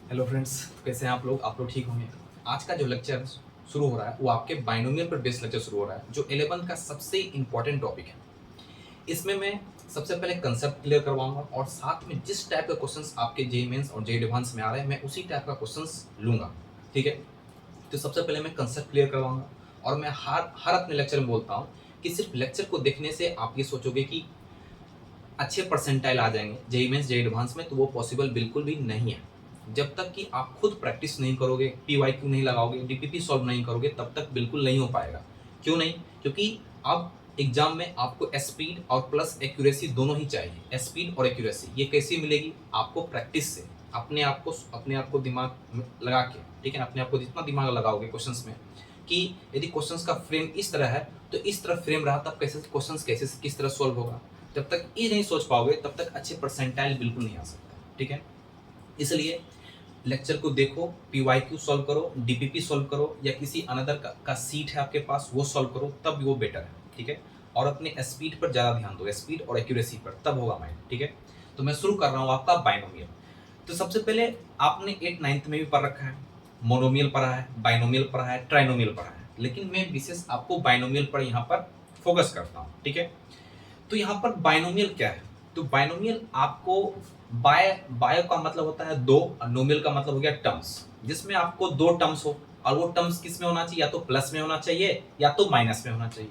Hello friends, कैसे हैं आप लोग ठीक होंगे। आज का जो लेक्चर शुरू हो रहा है वो आपके बाइनोमियल पर बेस्ड लेक्चर शुरू हो रहा है, जो 11th का सबसे इंपॉर्टेंट टॉपिक है। इसमें मैं सबसे पहले कंसेप्ट क्लियर करवाऊंगा और साथ में जिस टाइप का क्वेश्चंस आपके जेईई मेंस और जेईई एडवांस में आ रहे हैं मैं उसी टाइप का क्वेश्चंस लूंगा। ठीक है, तो सबसे पहले मैं कंसेप्ट क्लियर करवाऊंगा और मैं हर हर अपने लेक्चर में बोलता हूँ कि सिर्फ लेक्चर को देखने से आप ये सोचोगे कि अच्छे परसेंटाइल आ जाएंगे जेईई मेंस जेईई एडवांस में, तो वो पॉसिबल बिल्कुल भी नहीं है। जब तक कि आप खुद प्रैक्टिस नहीं करोगे, पीवाईक्यू नहीं लगाओगे, डीपीपी सॉल्व नहीं करोगे, तब तक बिल्कुल नहीं हो पाएगा। क्यों नहीं? क्योंकि अब एग्जाम में आपको स्पीड और प्लस एक्यूरेसी दोनों ही चाहिए। स्पीड और एक्यूरेसी ये कैसी मिलेगी आपको? प्रैक्टिस से, अपने आप को दिमाग में लगा के, ठीक है, अपने आप को जितना दिमाग लगाओगे क्वेश्चंस में कि यदि क्वेश्चंस का फ्रेम इस तरह है तो इस तरह फ्रेम रहा तब कैसे क्वेश्चंस कैसे किस तरह सॉल्व होगा। जब तक ये नहीं सोच पाओगे तब तक अच्छे परसेंटाइल बिल्कुल नहीं आ सकता। ठीक है, इसलिए लेक्चर को देखो, पीवाईक्यू सॉल्व करो, डीपीपी सॉल्व करो, या किसी अनदर का सीट है आपके पास वो सॉल्व करो, तब वो बेटर है। ठीक है, और अपने स्पीड पर ज़्यादा ध्यान दो, स्पीड और एक्यूरेसी पर, तब होगा माइंड। ठीक है, तो मैं शुरू कर रहा हूँ आपका बाइनोमियल। तो सबसे पहले आपने 8th 9th में भी पढ़ रखा है, मोनोमियल पढ़ा है, बाइनोमियल पढ़ा है, ट्राइनोमियल पढ़ा है, लेकिन मैं विशेष आपको बाइनोमियल पर यहाँ पर फोकस करता हूँ। ठीक है, तो यहाँ पर बाइनोमियल क्या है? तो बाइनोमियल आपको बायो का मतलब होता है दो, और नोमियल का मतलब हो गया टर्म्स, जिसमें आपको दो टर्म्स हो, और वो टर्म्स किस में होना चाहिए? या तो प्लस में होना चाहिए या तो माइनस में होना चाहिए।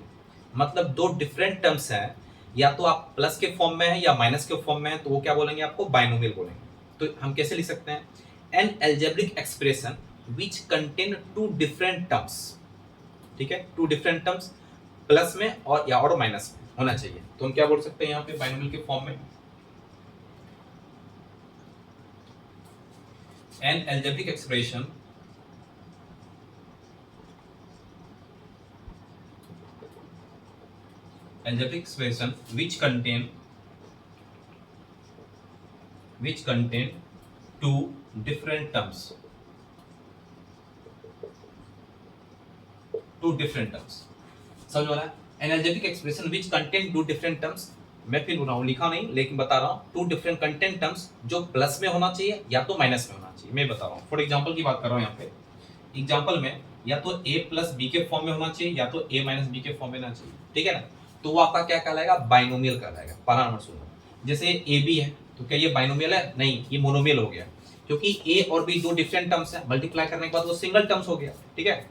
मतलब दो डिफरेंट टर्म्स हैं, या तो आप प्लस के फॉर्म में है या माइनस के फॉर्म में है, तो वो क्या बोलेंगे? आपको बाइनोमियल बोलेंगे। तो हम कैसे लिख सकते हैं? An algebraic expression which contain two different terms. ठीक है, टू डिफरेंट टर्म्स प्लस में और माइनस में होना चाहिए। तो हम क्या बोल सकते हैं यहाँ पे बाइनोमियल के फॉर्म में? An algebraic expression which contain two different terms, समझ में आ रहा है? An algebraic expression which contain two different terms, मैं फिर रहा हूँ, लिखा नहीं लेकिन बता रहा हूँ, टू डिफरेंट कंटेंट टर्म्स जो प्लस में होना चाहिए या तो माइनस में होना चाहिए। मैं बता रहा हूँ, फॉर एग्जाम्पल की बात कर रहा हूँ यहाँ पे। एग्जाम्पल में या तो a प्लस बी के फॉर्म में होना चाहिए या तो a माइनस बी के फॉर्म में होना चाहिए। ठीक है ना, तो वो आपका क्या कहलाएगा? बाइनोमियल कहलाएगा। पढ़ा नंबर सुनो, जैसे ए बी है तो क्या ये बाइनोमियल है? नहीं, ये मोनोमियल हो गया, क्योंकि a और b दो डिफरेंट टर्म्स है, मल्टीप्लाई करने के बाद वो सिंगल टर्म्स हो गया। ठीक है,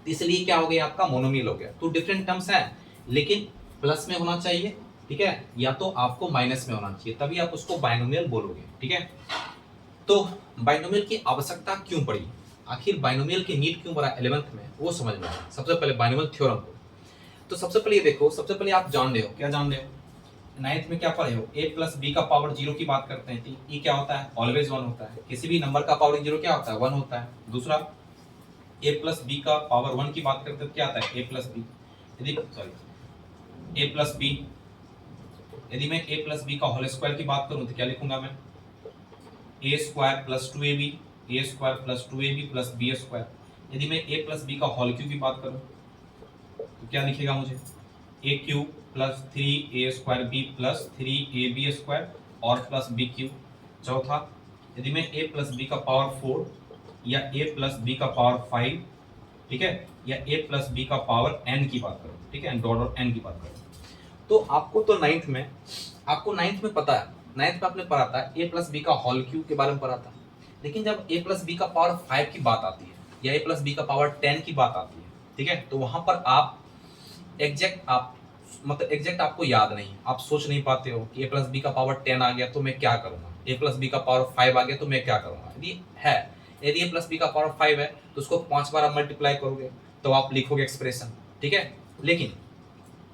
इसलिए क्या हो गया? आपका मोनोमियल हो गया। तो डिफरेंट टर्म्स है लेकिन प्लस में होना चाहिए, ठीक है, या तो आपको माइनस में होना चाहिए, तभी आप उसको बाइनोमियल बोलोगे। ठीक है, तो बाइनोमियल की आवश्यकता क्यों पड़ी, आखिर बाइनोमियल की नीड क्यों पड़ा 11th में, वो समझ में आया। सबसे पहले बाइनोमियल थ्योरम को, तो सबसे पहले ये देखो, सबसे पहले आप जान रहे हो, क्या जान रहे हो? 9th में क्या पढ़े हो? a प्लस बी का पावर जीरो की बात करते हैं, तो ये क्या होता है? ऑलवेज वन होता है। किसी भी नंबर का पावर जीरो क्या होता है? वन होता है। दूसरा, a प्लस बी का पावर वन की बात करते हैं, क्या आता है? a plus B. यदि a प्लस बी, यदि मैं a प्लस बी का होल स्क्वायर की बात करूं तो क्या लिखूंगा मैं? A square plus two A B, A square plus two A B plus B square. यदि मैं ए प्लस बी का होल क्यू की बात करूं तो क्या लिखेगा मुझे? A cube plus three A square B plus three A B square और प्लस बी क्यू। चौथा, यदि मैं ए प्लस बी का पावर फोर या ए प्लस बी का पावर फाइव, ठीक है, या ए प्लस बी का पावर एन की बात करूं, ठीक है, डॉट और एन की बात करूं, तो आपको तो नाइन्थ में पता है, नाइन्थ में आपने पढ़ा था ए प्लस बी का होल क्यू के बारे में पढ़ा था। लेकिन जब ए प्लस बी का पावर 5 की बात आती है या ए प्लस बी का पावर 10 की बात आती है, ठीक है, तो वहां पर आप एग्जैक्ट आपको याद नहीं, आप सोच नहीं पाते हो कि ए प्लस बी का पावर 10 आ गया तो मैं क्या करूंगा, ए प्लस बी का पावर 5 आ गया तो मैं क्या करूंगा। यदि ए प्लस बी का पावर 5 है तो उसको 5 बार आप मल्टीप्लाई करोगे तो आप लिखोगे एक्सप्रेशन। ठीक है, लेकिन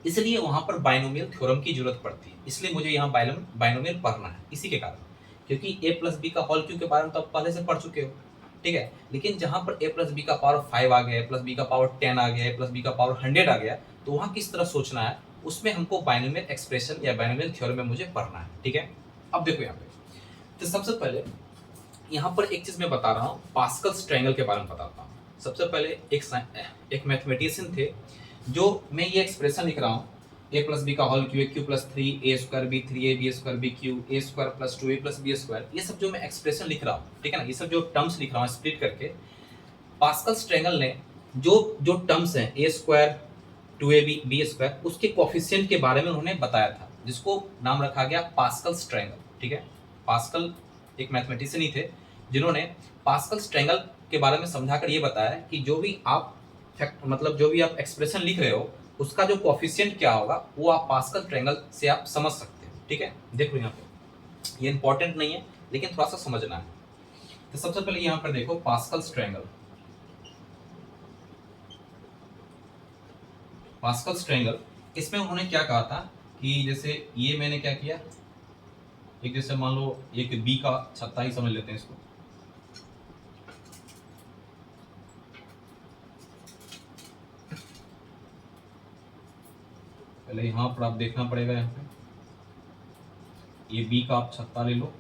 इसलिए वहां पर बाइनोमियल थ्योरम की जरूरत पड़ती है, इसलिए मुझे यहाँ बाइनोमियल पढ़ना है इसी के कारण, क्योंकि ए प्लस बी का होल क्यू के बारे में तो आप पहले से पढ़ चुके हो। ठीक है, लेकिन जहां पर ए प्लस बी का पावर 5 आ गया, ए प्लस बी का पावर 10 आ गया, ए प्लस बी का पावर 100 आ गया, तो वहां किस तरह सोचना है, उसमें हमको बाइनोमियल एक्सप्रेशन या बाइनोमियल थ्योरम में मुझे पढ़ना है। ठीक है, अब देखो यहाँ पे, तो सबसे पहले यहाँ पर एक चीज मैं बता रहा हूँ, पास्कल्स ट्रायंगल के बारे में बताता हूँ। सबसे पहले एक मैथमेटिशियन थे, जो मैं ये एक्सप्रेशन लिख रहा हूँ, ए प्लस बी का whole cube, A cube plus three, A square B three, A B square B cube, A square plus two A plus B square, ये सब जो मैं एक्सप्रेशन लिख रहा हूँ, ठीक है ना, ये सब जो टर्म्स लिख रहा हूँ स्प्लिट करके, पास्कल्स ट्रायंगल ने जो जो टर्म्स हैं A square two A B B square, उसके कोफिशिएंट के बारे में उन्होंने बताया था, जिसको नाम रखा गया पास्कल्स ट्रायंगल, ठीक है। पास्कल एक मैथमेटिशियन ही थे जिन्होंने पास्कल्स ट्रायंगल के बारे में समझाकर ये बताया कि जो भी आप मतलब जो भी आप एक्सप्रेशन लिख रहे हो उसका जो कोफिशिएंट क्या होगा वो आप पास्कल ट्रायंगल से आप समझ सकते हो, ठीक है। देखो यहाँ पे ये इंपॉर्टेंट नहीं है लेकिन थोड़ा सा समझना है। तो सबसे पहले यहाँ पर देखो पास्कल्स ट्रायंगल, पास्कल्स ट्रायंगल, इसमें उन्होंने क्या कहा था कि जैसे ये मैंने क्या किया, एक जैसे मान लो एक बी का छत्ता ही समझ लेते हैं इसको, पहले यहाँ पर आप देखना पड़ेगा, यहाँ पे ये बी का आप छत्ता ले लो,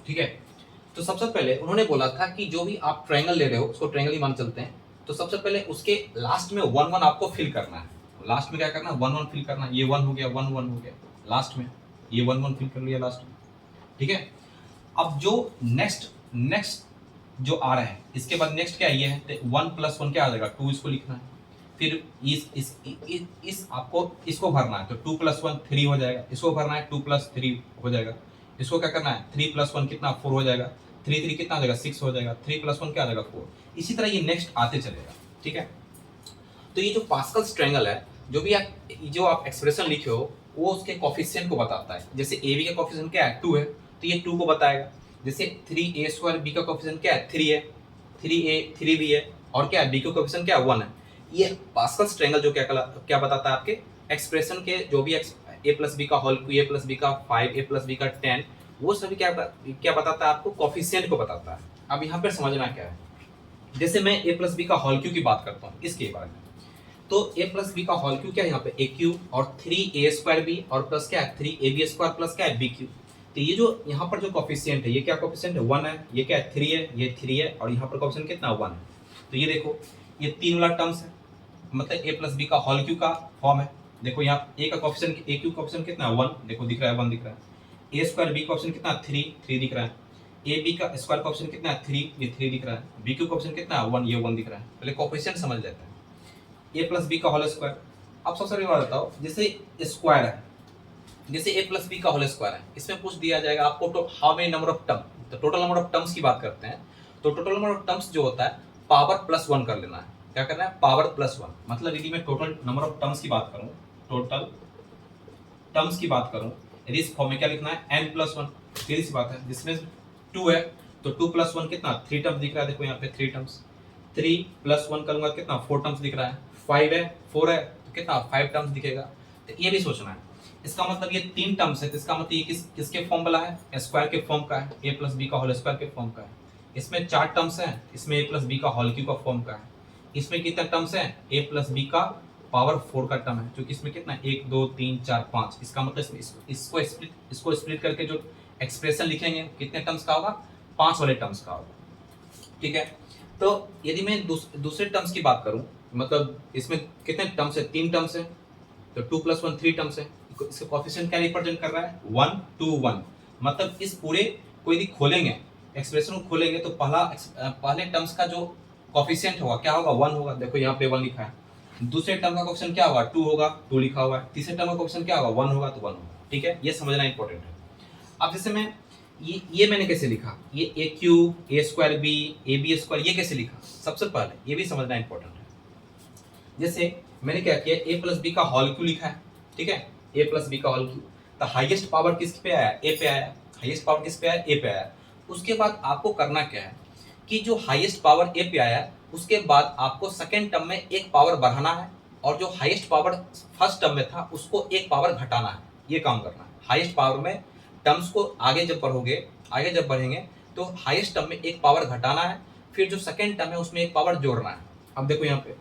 ठीक है। तो सबसे पहले उन्होंने बोला था कि जो भी आप ट्रायंगल ले रहे हो उसको ट्रायंगल ही मान चलते हैं, तो सबसे पहले उसके लास्ट में वन वन आपको फिल करना है, लास्ट में क्या करना है, वन वन फिल करना है, ये वन हो गया, वन वन हो गया, लास्ट में ये वन वन फिल कर लिया लास्ट में, ठीक है। अब जो नेक्स्ट नेक्स्ट जो आ रहा है इसके बाद नेक्स्ट क्या ये है, तो वन प्लस वन क्या आ जाएगा, टू, इसको लिखना है, फिर इस आपको इसको भरना है, तो टू प्लस वन थ्री हो जाएगा, इसको भरना है टू प्लस थ्री हो जाएगा, इसको क्या करना है थ्री प्लस वन कितना फोर हो जाएगा, थ्री थ्री कितना हो जाएगा सिक्स हो जाएगा, थ्री प्लस वन क्या आ जाएगा फोर, इसी तरह ये नेक्स्ट आते चलेगा, ठीक है। तो ये जो पास्कल्स ट्रायंगल है, जो आप एक्सप्रेशन लिखे हो वो उसके कोफिशिएंट को बताता है, जैसे ए बी का कोफिशिएंट क्या है टू है तो ये टू को बताएगा, जैसे थ्री ए स्क्वायर बी का कोफिशिएंट क्या है थ्री है, थ्री ए थ्री बी है, और क्या है बी का कोफिशिएंट क्या है वन है। ये पास्कल्स ट्रायंगल जो क्या बताता है आपके एक्सप्रेशन के जो भी ए प्लस बी का होल क्यू, ए प्लस बी का फाइव, ए प्लस बी का टेन, वो सभी क्या बताता है आपको, कोफिशिएंट को बताता है। अब यहाँ पर समझना क्या है, जैसे मैं ए प्लस बी का होल क्यू की बात करता हूँ इसके बारे में, तो ए प्लस बी का होल क्यू क्या है यहाँ पे ए क्यू और थ्री ए स्क्वायर बी और प्लस क्या है three A B square plus क्या है बी क्यू। तो ये जो यहाँ पर जो कोफिशिएंट है ये क्या कोफिशिएंट है वन है, ये क्या है थ्री है, ये थ्री है, और यहाँ पर कोफिशिएंट कितना वन है। तो ये देखो ये तीन वाला टर्म्स है, मतलब ए प्लस बी का होल क्यू का फॉर्म है। देखो यहाँ ए का कोफिशिएंट ए क्यू कोफिशिएंट कितना है वन, देखो दिख रहा है वन दिख रहा है, ए स्क्वायर बी कोफिशिएंट कितना थ्री, थ्री दिख रहा है, ए बी का स्क्वायर कोफिशिएंट कितना है थ्री, ये थ्री दिख रहा है, बी क्यू कोफिशिएंट कितना है वन, ये वन दिख रहा है। पहले कोफिशिएंट समझ लेते हैं, ए प्लस बी का होल स्क्वायर। अब सबसे पहले बात बताओ, जैसे स्क्वायर है, जैसे ए प्लस बी का होल स्क्वायर है, इसमें पूछ दिया जाएगा आपको तो how many number of term, तो टोटल नंबर ऑफ टर्म्स की बात करते हैं, तो टोटल नंबर ऑफ टर्म्स जो होता है पावर प्लस वन कर लेना है, क्या करना है पावर प्लस वन, मतलब यदि मैं टोटल नंबर ऑफ टर्म्स की बात करूं, टोटल टर्म्स की बात करूं, यदि इस फॉर्म में क्या लिखना है एन प्लस वन, सीधी सी बात है, जिसमें टू है तो टू प्लस वन कितना थ्री टर्म्स दिख रहा है, देखो यहाँ पे three terms, three plus one करूंगा कितना फोर टर्म्स दिख रहा है, फाइव है फोर है तो कितना फाइव टर्म्स दिखेगा। तो ये भी सोचना है, इसका मतलब ये तीन टर्म्स है, तो इसका मतलब ये किसके फॉर्म वाला है, स्क्वायर के फॉर्म का है, ए प्लस बी का होल स्क्वायर के फॉर्म का है। इसमें चार टर्म्स हैं, इसमें ए प्लस बी का होल क्यू का फॉर्म का है, इसमें कितना टर्म्स है ए प्लस बी का पावर फोर का टर्म है, क्योंकि इसमें कितना एक दो तीन चार पाँच, इसका मतलब इसको स्प्लिट करके जो एक्सप्रेशन लिखेंगे कितने टर्म्स का होगा, पांच वाले टर्म्स का होगा, ठीक है। तो यदि मैं दूसरे टर्म्स की बात करूं, मतलब इसमें कितने टर्म्स है, तीन टर्म्स है, तो two plus one three terms है, इसका कोफिशिएंट क्या रिप्रेजेंट कर रहा है वन टू वन, मतलब इस पूरे को यदि खोलेंगे एक्सप्रेशन को खोलेंगे तो पहले टर्म्स का जो कोफिशिएंट होगा क्या होगा वन होगा, देखो यहाँ पे वन लिखा है, दूसरे टर्म का कोफिशिएंट क्या होगा टू होगा, टू लिखा हुआ है, तीसरे टर्म का कोफिशिएंट क्या होगा वन होगा तो वन होगा, ठीक है। ये समझना इंपॉर्टेंट है। अब जैसे मैं ये मैंने कैसे लिखा, ये A cube A square B A B square, ये कैसे लिखा, सबसे पहले ये भी समझना इंपॉर्टेंट है। जैसे मैंने क्या किया ए प्लस बी का होल क्यू लिखा है, ठीक है, ए प्लस बी का होल क्यू, तो हाईएस्ट पावर किस पे आया ए पे आया, हाईएस्ट पावर किस पे आया ए पे आया। उसके बाद आपको करना क्या है कि जो हाईएस्ट पावर ए पे आया उसके बाद आपको सेकेंड टर्म में एक पावर बढ़ाना है, और जो हाईएस्ट पावर फर्स्ट टर्म में था उसको एक पावर घटाना है, ये काम करना है। हाईएस्ट पावर में टर्म्स को आगे जब बढ़ेंगे तो हाईएस्ट टर्म में एक पावर घटाना है, फिर जो सेकेंड टर्म है उसमें एक पावर जोड़ना है। अब देखो यहाँ पे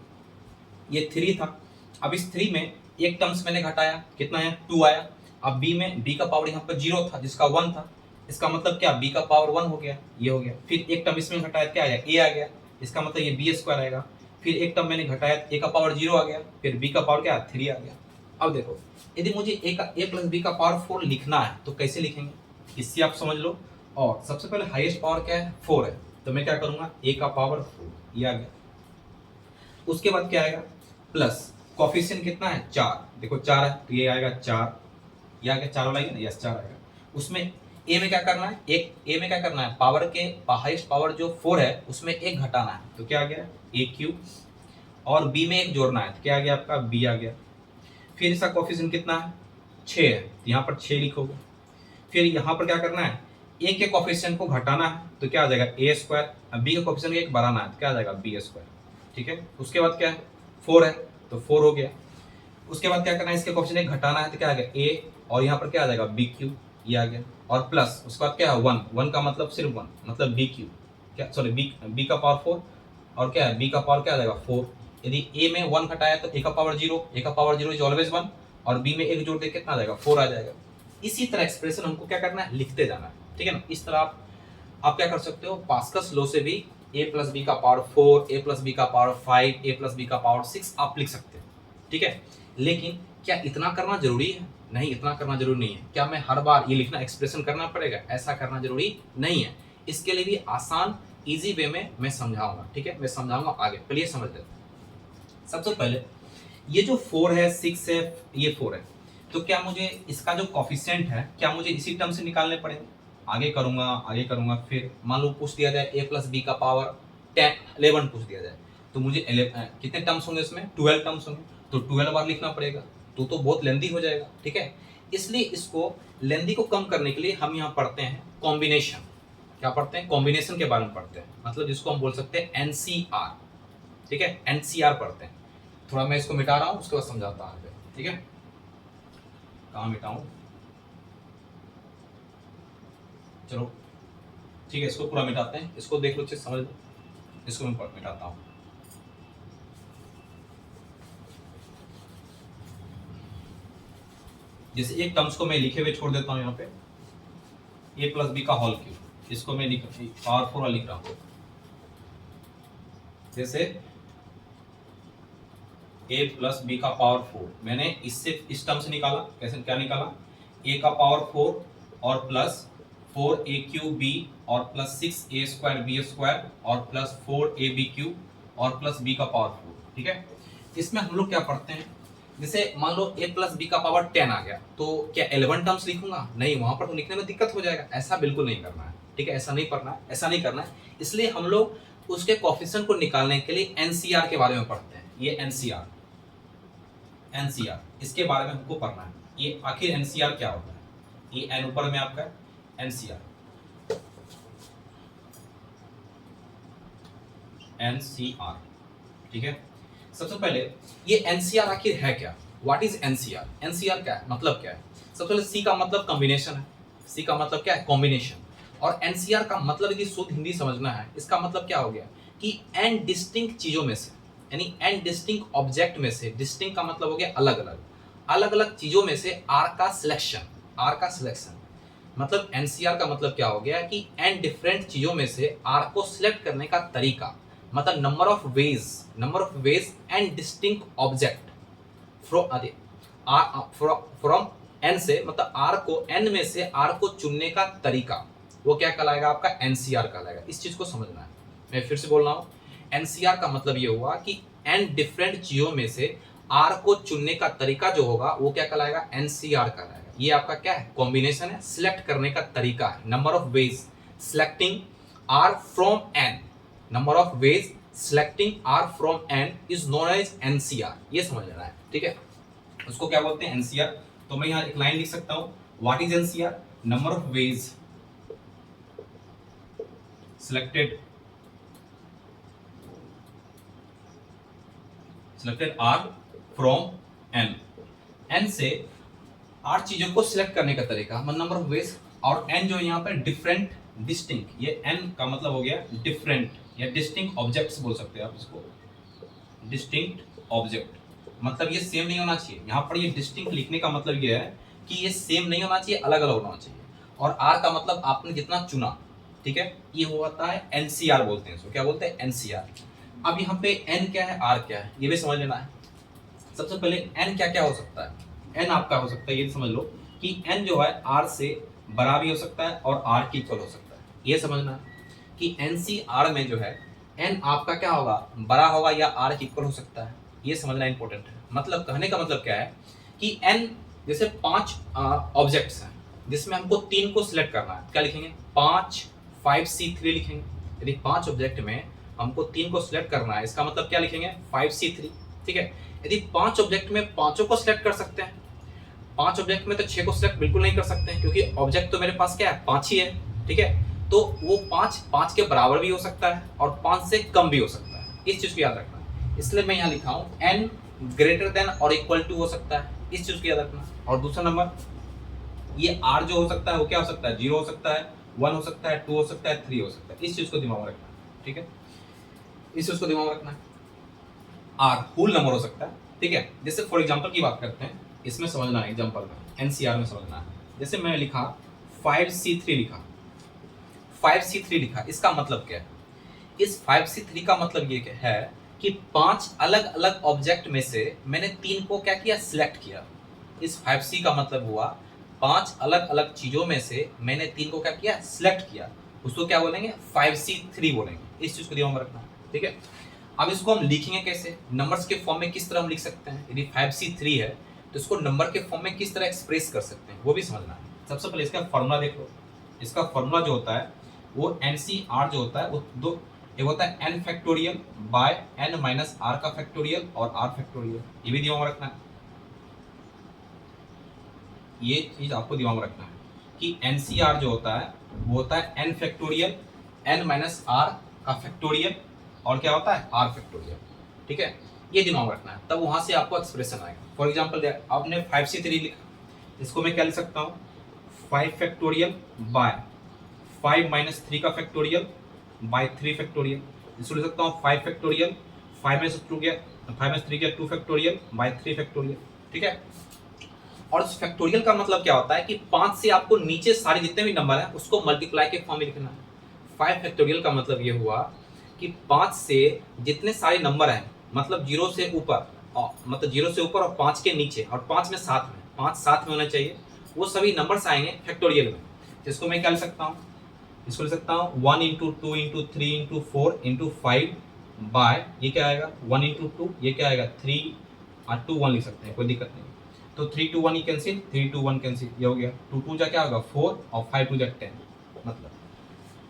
ये थ्री था, अब इस थ्री में एक टर्म्स मैंने घटाया, कितना है 2 आया। अब बी में बी का पावर यहाँ पर 0 था जिसका 1 था, इसका मतलब क्या बी का पावर 1 हो गया, ये हो गया। फिर एक टर्म इसमें घटाया, क्या आया ए आ गया, इसका मतलब ये बी स्क्वायर आएगा। फिर एक टर्म मैंने घटाया, ए का पावर 0 आ गया, फिर बी का पावर क्या 3 आ गया। अब देखो यदि मुझे ए प्लस बी का पावर 4 लिखना है तो कैसे लिखेंगे, इससे आप समझ लो। और सबसे पहले हाईएस्ट पावर क्या है 4 है, तो मैं क्या करूंगा ए का पावर 4 ये आ गया। उसके बाद क्या आएगा प्लस कोफिशिएंट कितना है 4, देखो 4 है तो ये आएगा 4, ये आ गया 4 वाला ना, यस 4 आएगा। उसमें ए में क्या करना है, एक ए में क्या करना है पावर के हाईएस्ट पावर जो 4 है उसमें एक घटाना है, तो क्या आ गया ए क्यूब। और बी में एक जोड़ना है तो क्या आ गया आपका बी आ गया। फिर इसका कोफिशिएंट कितना है 6 है, तो यहाँ पर 6 लिखोगे। फिर यहाँ पर क्या करना है ए के कोफिशिएंट को घटाना है तो क्या आ जाएगा ए स्क्वायर, अब बी के कोफिशिएंट एक बढ़ाना है तो क्या आ जाएगा बी स्क्वायर, ठीक है। उसके बाद क्या है 4 है तो 4 हो गया। उसके बाद क्या करना है इसके कोफिशिएंट एक घटाना है तो क्या आ गया ए, और यहाँ पर क्या आ जाएगा बी क्यूब ये आ गया। और प्लस उसके बाद क्या है 1 का मतलब सिर्फ 1 मतलब बी क्यूब, क्या सॉरी बी का पावर 4 और क्या है बी का पावर क्या आ जाएगा 4। यदि ए में 1 घटाया तो ए का पावर 0, ए का पावर 0 इज ऑलवेज 1, और बी में एक जोड़ दे कितना आ जाएगा 4 आ जाएगा। इसी तरह एक्सप्रेशन हमको क्या करना है लिखते जाना है, ठीक है ना। इस तरह आप क्या कर सकते हो पास्कल्स लॉ से भी ए प्लस बी का पावर 4, ए प्लस बी का पावर 5, ए प्लस बी का पावर 6 आप लिख सकते हो, ठीक है। लेकिन क्या इतना करना जरूरी है, नहीं इतना करना जरूरी नहीं है। क्या मैं हर बार ये लिखना एक्सप्रेशन करना पड़ेगा, ऐसा करना जरूरी नहीं है। इसके लिए भी आसान इजी वे में मैं समझाऊंगा, ठीक है, मैं समझाऊंगा आगे। पहले समझ लेते हैं। सबसे पहले ये जो 4 है 6 है ये 4 है, तो क्या मुझे इसका जो कोफिशिएंट है क्या मुझे इसी टर्म से निकालने पड़ेंगे, आगे करूंगा। फिर मान लो पूछ दिया जाए ए प्लस बी का पावर 11 पूछ दिया जाए तो मुझे कितने टर्म्स होंगे इसमें 12 टर्म्स होंगे, तो 12 बार लिखना पड़ेगा, तो बहुत लेंदी हो जाएगा, ठीक है। इसलिए इसको लेंदी को कम करने के लिए हम यहाँ पढ़ते हैं कॉम्बिनेशन। क्या पढ़ते हैं कॉम्बिनेशन के बारे में पढ़ते हैं, मतलब जिसको हम बोल सकते हैं एनसीआर, ठीक है, एनसीआर पढ़ते हैं। थोड़ा मैं इसको मिटा रहा हूँ उसके बाद समझाता हूँ, ठीक है। कहाँ मिटाऊं, चलो ठीक है इसको पूरा मिटाते हैं, इसको देख लो अच्छे समझ लो, इसको मैं मिटाता हूँ। जैसे एक टर्म्स को मैं लिखे हुए छोड़ देता हूँ यहाँ पे ए प्लस बी का होल क्यूब, इसको मैं पावर 4 लिख रहा हूँ। जैसे ए प्लस बी का पावर 4 मैंने इससे इस टर्म से निकाला, कैसे क्या निकाला ए का पावर 4 और प्लस 4 ए क्यूब बी और प्लस 6 ए स्क्वायर बी स्क्वायर और प्लस 4 ए बी क्यूब और प्लस बी का पावर 4, ठीक है। इसमें हम लोग क्या पढ़ते हैं, जैसे मान लो a प्लस बी का पावर 10 आ गया तो क्या 11 टर्म्स लिखूंगा, नहीं, वहां पर तो लिखने में दिक्कत हो जाएगा, ऐसा बिल्कुल नहीं करना है, ठीक है, ऐसा नहीं करना है। इसलिए हम लोग उसके कोफिशिएंट को निकालने के लिए एनसीआर के बारे में पढ़ते हैं। ये एनसीआर इसके बारे में हमको पढ़ना है, ये आखिर एनसीआर क्या होता है, ये एन ऊपर में आपका एनसीआर, ठीक है। सबसे पहले ये एनसीआर आखिर है क्या, व्हाट इज एनसीआर, एनसीआर क्या है, मतलब क्या है। सबसे पहले सी का मतलब कॉम्बिनेशन है, सी का मतलब क्या है कॉम्बिनेशन, और एनसीआर का मतलब यदि शुद्ध हिंदी समझना है इसका मतलब क्या हो गया कि एन डिस्टिंक्ट चीजों में से, यानी एन डिस्टिंक्ट ऑब्जेक्ट में से, डिस्टिंक्ट का मतलब हो गया अलग अलग चीजों में से आर का सिलेक्शन, मतलब एनसीआर का मतलब क्या हो गया कि एन डिफरेंट चीजों में से आर को सिलेक्ट करने का तरीका, मतलब number of ways and distinct object from N से, मतलब आर को एन में से आर को चुनने का तरीका, वो क्या कहलाएगा आपका एनसीआर कहलाएगा। इस चीज को समझना है, मैं फिर से बोल रहा हूं, एनसीआर का मतलब ये हुआ कि एन डिफरेंट चीजों में से आर को चुनने का तरीका जो होगा वो क्या कहलाएगा एनसीआर कहलाएगा। ये आपका क्या है कॉम्बिनेशन है, सिलेक्ट करने का तरीका है, number of ways selecting R from N, number of ways selecting R from N is known as nCr, ये समझ लेना है, ठीक है। उसको क्या बोलते हैं एनसीआर, तो मैं यहाँ एक लाइन लिख सकता हूँ, what is NCR, number of veg selected R from N, N से R चीजों को सिलेक्ट करने का तरीका मतलब नंबर ऑफ वेज, और N जो यहाँ पे डिफरेंट डिस्टिंक्ट, ये N का मतलब हो गया डिफरेंट या डिस्टिंक्ट ऑब्जेक्ट्स बोल सकते हैं आप इसको, डिस्टिंक्ट ऑब्जेक्ट मतलब ये सेम नहीं होना चाहिए। यहाँ पर ये डिस्टिंक्ट लिखने का मतलब ये है कि ये सेम नहीं होना चाहिए, अलग अलग होना चाहिए। और आर का मतलब आपने जितना चुना, ठीक है, ये होता है एनसीआर बोलते हैं इसको। क्या बोलते हैं? एनसीआर। अब यहाँ पे एन क्या है, आर क्या है, ये भी समझ लेना है। सबसे पहले एन क्या क्या हो सकता है। एन आपका हो सकता है, ये समझ लो कि एन जो है आर से बड़ा भी हो सकता है और आर की इक्वल हो सकता है। ये समझना है कि एनसीआर में जो है एन आपका क्या होगा, बड़ा होगा या आर की इक्वल हो सकता है। ये समझना इंपॉर्टेंट है। मतलब कहने का मतलब क्या है कि एन जैसे 5 ऑब्जेक्ट्स हैं जिसमें हमको 3 को सिलेक्ट करना है। क्या लिखेंगे? 5 5C3 लिखेंगे। यदि 5 ऑब्जेक्ट में हमको 3 को सिलेक्ट करना है, इसका मतलब क्या लिखेंगे? 5C3। ठीक है। यदि 5 ऑब्जेक्ट में पांचों को सिलेक्ट कर सकते हैं, 5 ऑब्जेक्ट में तो 6 को सिलेक्ट बिल्कुल नहीं कर सकते हैं, क्योंकि ऑब्जेक्ट तो मेरे पास क्या है, 5 ही है। ठीक है। तो वो 5 के बराबर भी हो सकता है और 5 से कम भी हो सकता है। इस चीज को याद रखना है। इसलिए मैं यहाँ लिखा हूँ n ग्रेटर देन और इक्वल टू हो सकता है। इस चीज को याद रखना। और दूसरा नंबर, ये r जो हो सकता है वो क्या हो सकता है? 0 हो सकता है, 1 हो सकता है, 2 हो सकता है, 3 हो सकता है। इस चीज को दिमाग में रखना है। ठीक है। इस चीज को दिमाग में रखना है। आर होल नंबर हो सकता है। ठीक है। जैसे फॉर एग्जांपल की बात करते हैं, इसमें समझना है, एग्जांपल में एनसीआर में समझना है। जैसे मैं लिखा 5C3 लिखा, 5C3 लिखा, इसका मतलब क्या है? इस 5C3 का मतलब ये क्या है कि 5 अलग अलग ऑब्जेक्ट में से मैंने 3 को क्या किया, सिलेक्ट किया। इस 5C का मतलब हुआ 5 अलग अलग चीजों में से मैंने 3 को क्या किया, सिलेक्ट किया। उसको क्या बोलेंगे? 5C3 बोलेंगे। इस चीज को ध्यान में रखना। ठीक है। अब इसको हम लिखेंगे कैसे, नंबर्स के फॉर्म में किस तरह हम लिख सकते हैं। यदि 5C3 है तो इसको नंबर के फॉर्म में किस तरह एक्सप्रेस कर सकते हैं, वो भी समझना है। सबसे पहले इसका फॉर्मूला देख लो। इसका फॉर्मूला जो होता है वो NCR जो होता है वो दो, एक होता है n factorial by n minus r का फैक्टोरियल और r फैक्टोरियल। ये भी दिमाग में रखना है। ये चीज आपको दिमाग में रखना है कि NCR जो होता है वो होता है n factorial n minus r का फैक्टोरियल और क्या होता है, r फैक्टोरियल। ठीक है। ये दिमाग में रखना है, तब वहां से आपको एक्सप्रेशन आएगा। फॉर एग्जांपल आपने 5C3 लिखा, इसको मैं क्या लिख सकता हूँ, 5 फैक्टोरियल बाय 5 माइनस 3 का फैक्टोरियल बाय 3 फैक्टोरियल। इसको लिख सकता हूँ 5 फैक्टोरियल 5 माइनस 2 गया, 5 माइनस 3 गया 2 फैक्टोरियल बाय 3 फैक्टोरियल। ठीक है। और इस फैक्टोरियल का मतलब क्या होता है कि 5 से आपको नीचे सारे जितने भी नंबर हैं उसको मल्टीप्लाई के फॉर्म में लिखना है। 5 फैक्टोरियल का मतलब ये हुआ कि 5 से जितने सारे नंबर हैं, मतलब 0 से ऊपर, मतलब 0 से ऊपर और 5 के नीचे और 5 में साथ में, 5 साथ में होना चाहिए, वो सभी नंबर्स आएंगे फैक्टोरियल में। जिसको मैं क्या लिख सकता हूँ, इसको लिख सकता हूँ 1 into 2 into 3 into 4 into 5 by, ये क्या आएगा 1 इंटू 2, ये क्या आएगा 3 और 2 1 लिख सकते हैं, कोई दिक्कत नहीं। तो 3 2 1 ही कैंसिल, 3 2 1 कैंसिल, ये हो गया। 2 2 जा क्या होगा 4 और 5 2 जा 10।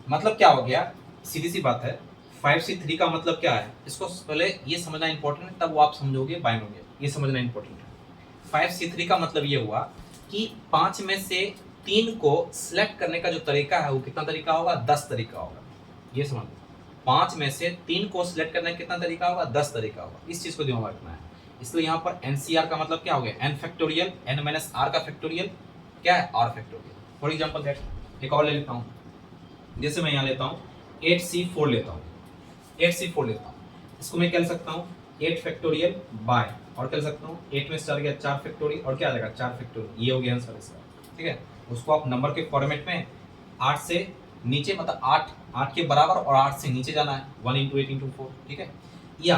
मतलब क्या हो गया, सीधी सी बात है। 5C3 का मतलब क्या है, इसको पहले ये समझना इंपॉर्टेंट है, तब वो आप समझोगे बाइनोमियल। ये समझना इंपॉर्टेंट है। 5C3 का मतलब ये हुआ कि 5 में से 3 को सिलेक्ट करने का जो तरीका है वो कितना तरीका होगा, 10 तरीका होगा। ये समझ लो, 5 में से 3 को सिलेक्ट करने का कितना तरीका होगा, 10 तरीका होगा। इस चीज को दिमाग में रखना है। इसलिए यहाँ पर NCR का मतलब क्या हो गया, n factorial, n minus r का फैक्टोरियल क्या है, r फैक्टोरियल। फॉर एग्जाम्पल देख, एक और ले लेता हूँ। जैसे मैं यहाँ लेता हूँ 8C4 लेता हूँ, 8C4 लेता हूँ, इसको मैं क्या ले सकता हूँ 8 फैक्टोरियल बाय, और क्या ले सकता हूँ 8 में स्टार गया 4 फैक्टोरियल और क्या आ जाएगा 4 फैक्टोरियल। ये हो गया आंसर इसका। ठीक है। उसको आप नंबर के फॉर्मेट में 8 से नीचे, मतलब 8 के बराबर और 8 से नीचे जाना है, 1 इंटू 8 इंटू 4। ठीक है। या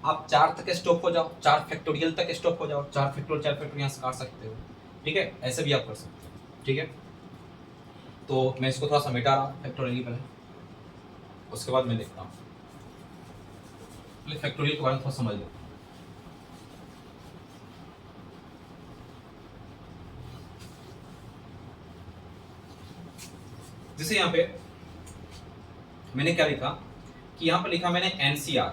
आप 4 तक स्टॉप हो जाओ, 4 फैक्टोरियल तक स्टॉप हो जाओ, 4 फैक्टोरियल यहाँ से काट सकते हो। ठीक है। ऐसे भी आप कर सकते हो। ठीक है। तो मैं इसको थोड़ा सा मिटा रहा हूँ फैक्टोरियल पहले, उसके बाद मैं देखता हूँ। पहले फैक्टोरियल के बारे में थोड़ा समझ लो। जैसे यहाँ पे मैंने क्या लिखा कि यहाँ पर लिखा मैंने NCR,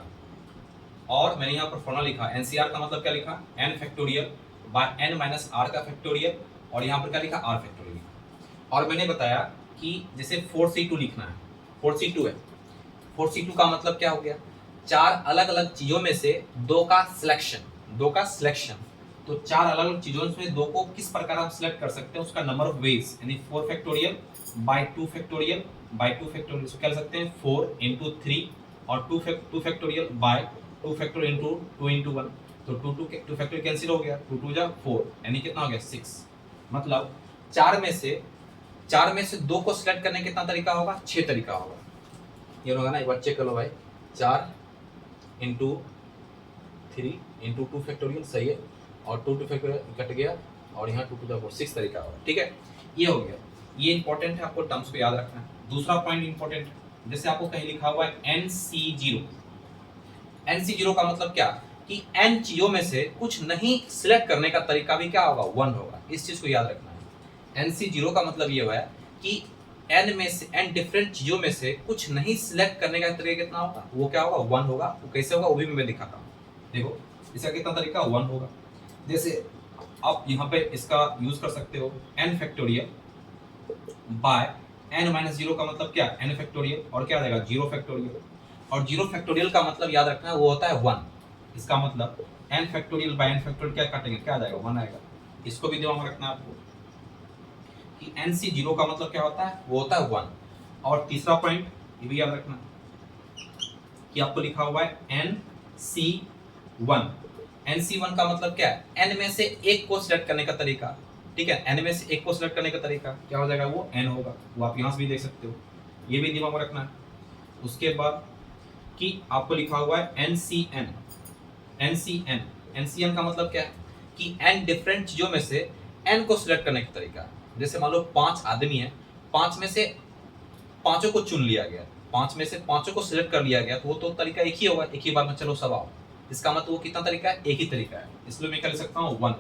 और मैंने यहाँ पर फॉर्मूला लिखा। NCR का मतलब क्या लिखा, n factorial by n minus r का फैक्टोरियल, और यहाँ पर क्या लिखा r फैक्टोरियल। और मैंने बताया कि जैसे 4C2 लिखना है, 4C2 है, 4C2 का मतलब क्या हो गया, 4 अलग अलग चीजों में से 2 का सिलेक्शन। तो 4 अलग अलग चीजों में 2 को किस प्रकार हम सिलेक्ट कर सकते हैं, उसका नंबर ऑफ वेज, यानी 4 factorial by 2 factorial by 2 factorial. इसको क्या लिख सकते हैं 4 इंटू 3 और 2 factorial by 2 factorial into 2 into 1। तो टू फैक्टोरियल कैंसिल हो गया, 2 2 जा 4, यानी कितना हो गया 6। मतलब 4 में से 2 को सिलेक्ट करने कितना तरीका होगा, 6 तरीका होगा। ये होगा ना, एक बार चेक कर लो भाई, 4 इंटू 3 इंटू 2 फैक्टोरियल, सही है, और 2 फैक्टोरियल कट गया, और यहाँ 2 टू द 4 6 तरीका होगा, ठीक है। ये हो गया, ये इंपॉर्टेंट है, आपको टर्म्स को याद रखना है। दूसरा पॉइंट इंपॉर्टेंट है, जैसे आपको कहीं लिखा हुआ है NC0। NC0 का मतलब क्या, कि n चीजों में से कुछ नहीं सिलेक्ट करने का तरीका भी क्या होगा, 1 होगा। इस चीज को याद रखना है। NC0 का मतलब ये हुआ है कि n में से n डिफरेंट चीजों में से कुछ नहीं सिलेक्ट करने का तरीका कितना होगा, वो क्या होगा, 1 होगा। वो कैसे होगा, वो भी मैं दिखाता हूँ। देखो इसका कितना तरीका, 1 होगा। जैसे आप यहाँ पे इसका यूज कर सकते हो, n factorial by n minus 0 का मतलब क्या, n फैक्टोरियल, और क्या आ जाएगा 0 फैक्टोरियल। और 0 फैक्टोरियल का मतलब याद रखना है, वो होता है 1। इसका मतलब n factorial by n factorial क्या काटेंगे, क्या आ जाएगा, 1 आएगा। इसको भी दिमाग में रखना है आपको कि NC0 का मतलब क्या होता है, वो होता है 1। और तीसरा पॉइंट ये भी याद रखना कि आपको लिखा हुआ है NC1। NC1 का मतलब क्या है, n में से एक को सिलेक्ट करने का तरीका, ठीक है। n में से एक को सिलेक्ट करने का तरीका क्या हो जाएगा, वो n होगा। वो आप यहाँ से भी देख सकते हो, ये भी दिमाग में रखना है। उसके बाद कि आपको लिखा हुआ है NCN। NCN का मतलब क्या है, कि n डिफरेंट चीजों में से n को सिलेक्ट करने का तरीका। जैसे मान लो 5 आदमी है, 5 में से पांचों को चुन लिया गया, 5 में से पांचों को सिलेक्ट कर लिया गया, तो वो तो तरीका एक ही होगा, एक ही बार में चलो सब आओ। इसका मतलब वो कितना तरीका है, एक ही तरीका है, इसलिए मैं क्या लिख सकता हूँ 1,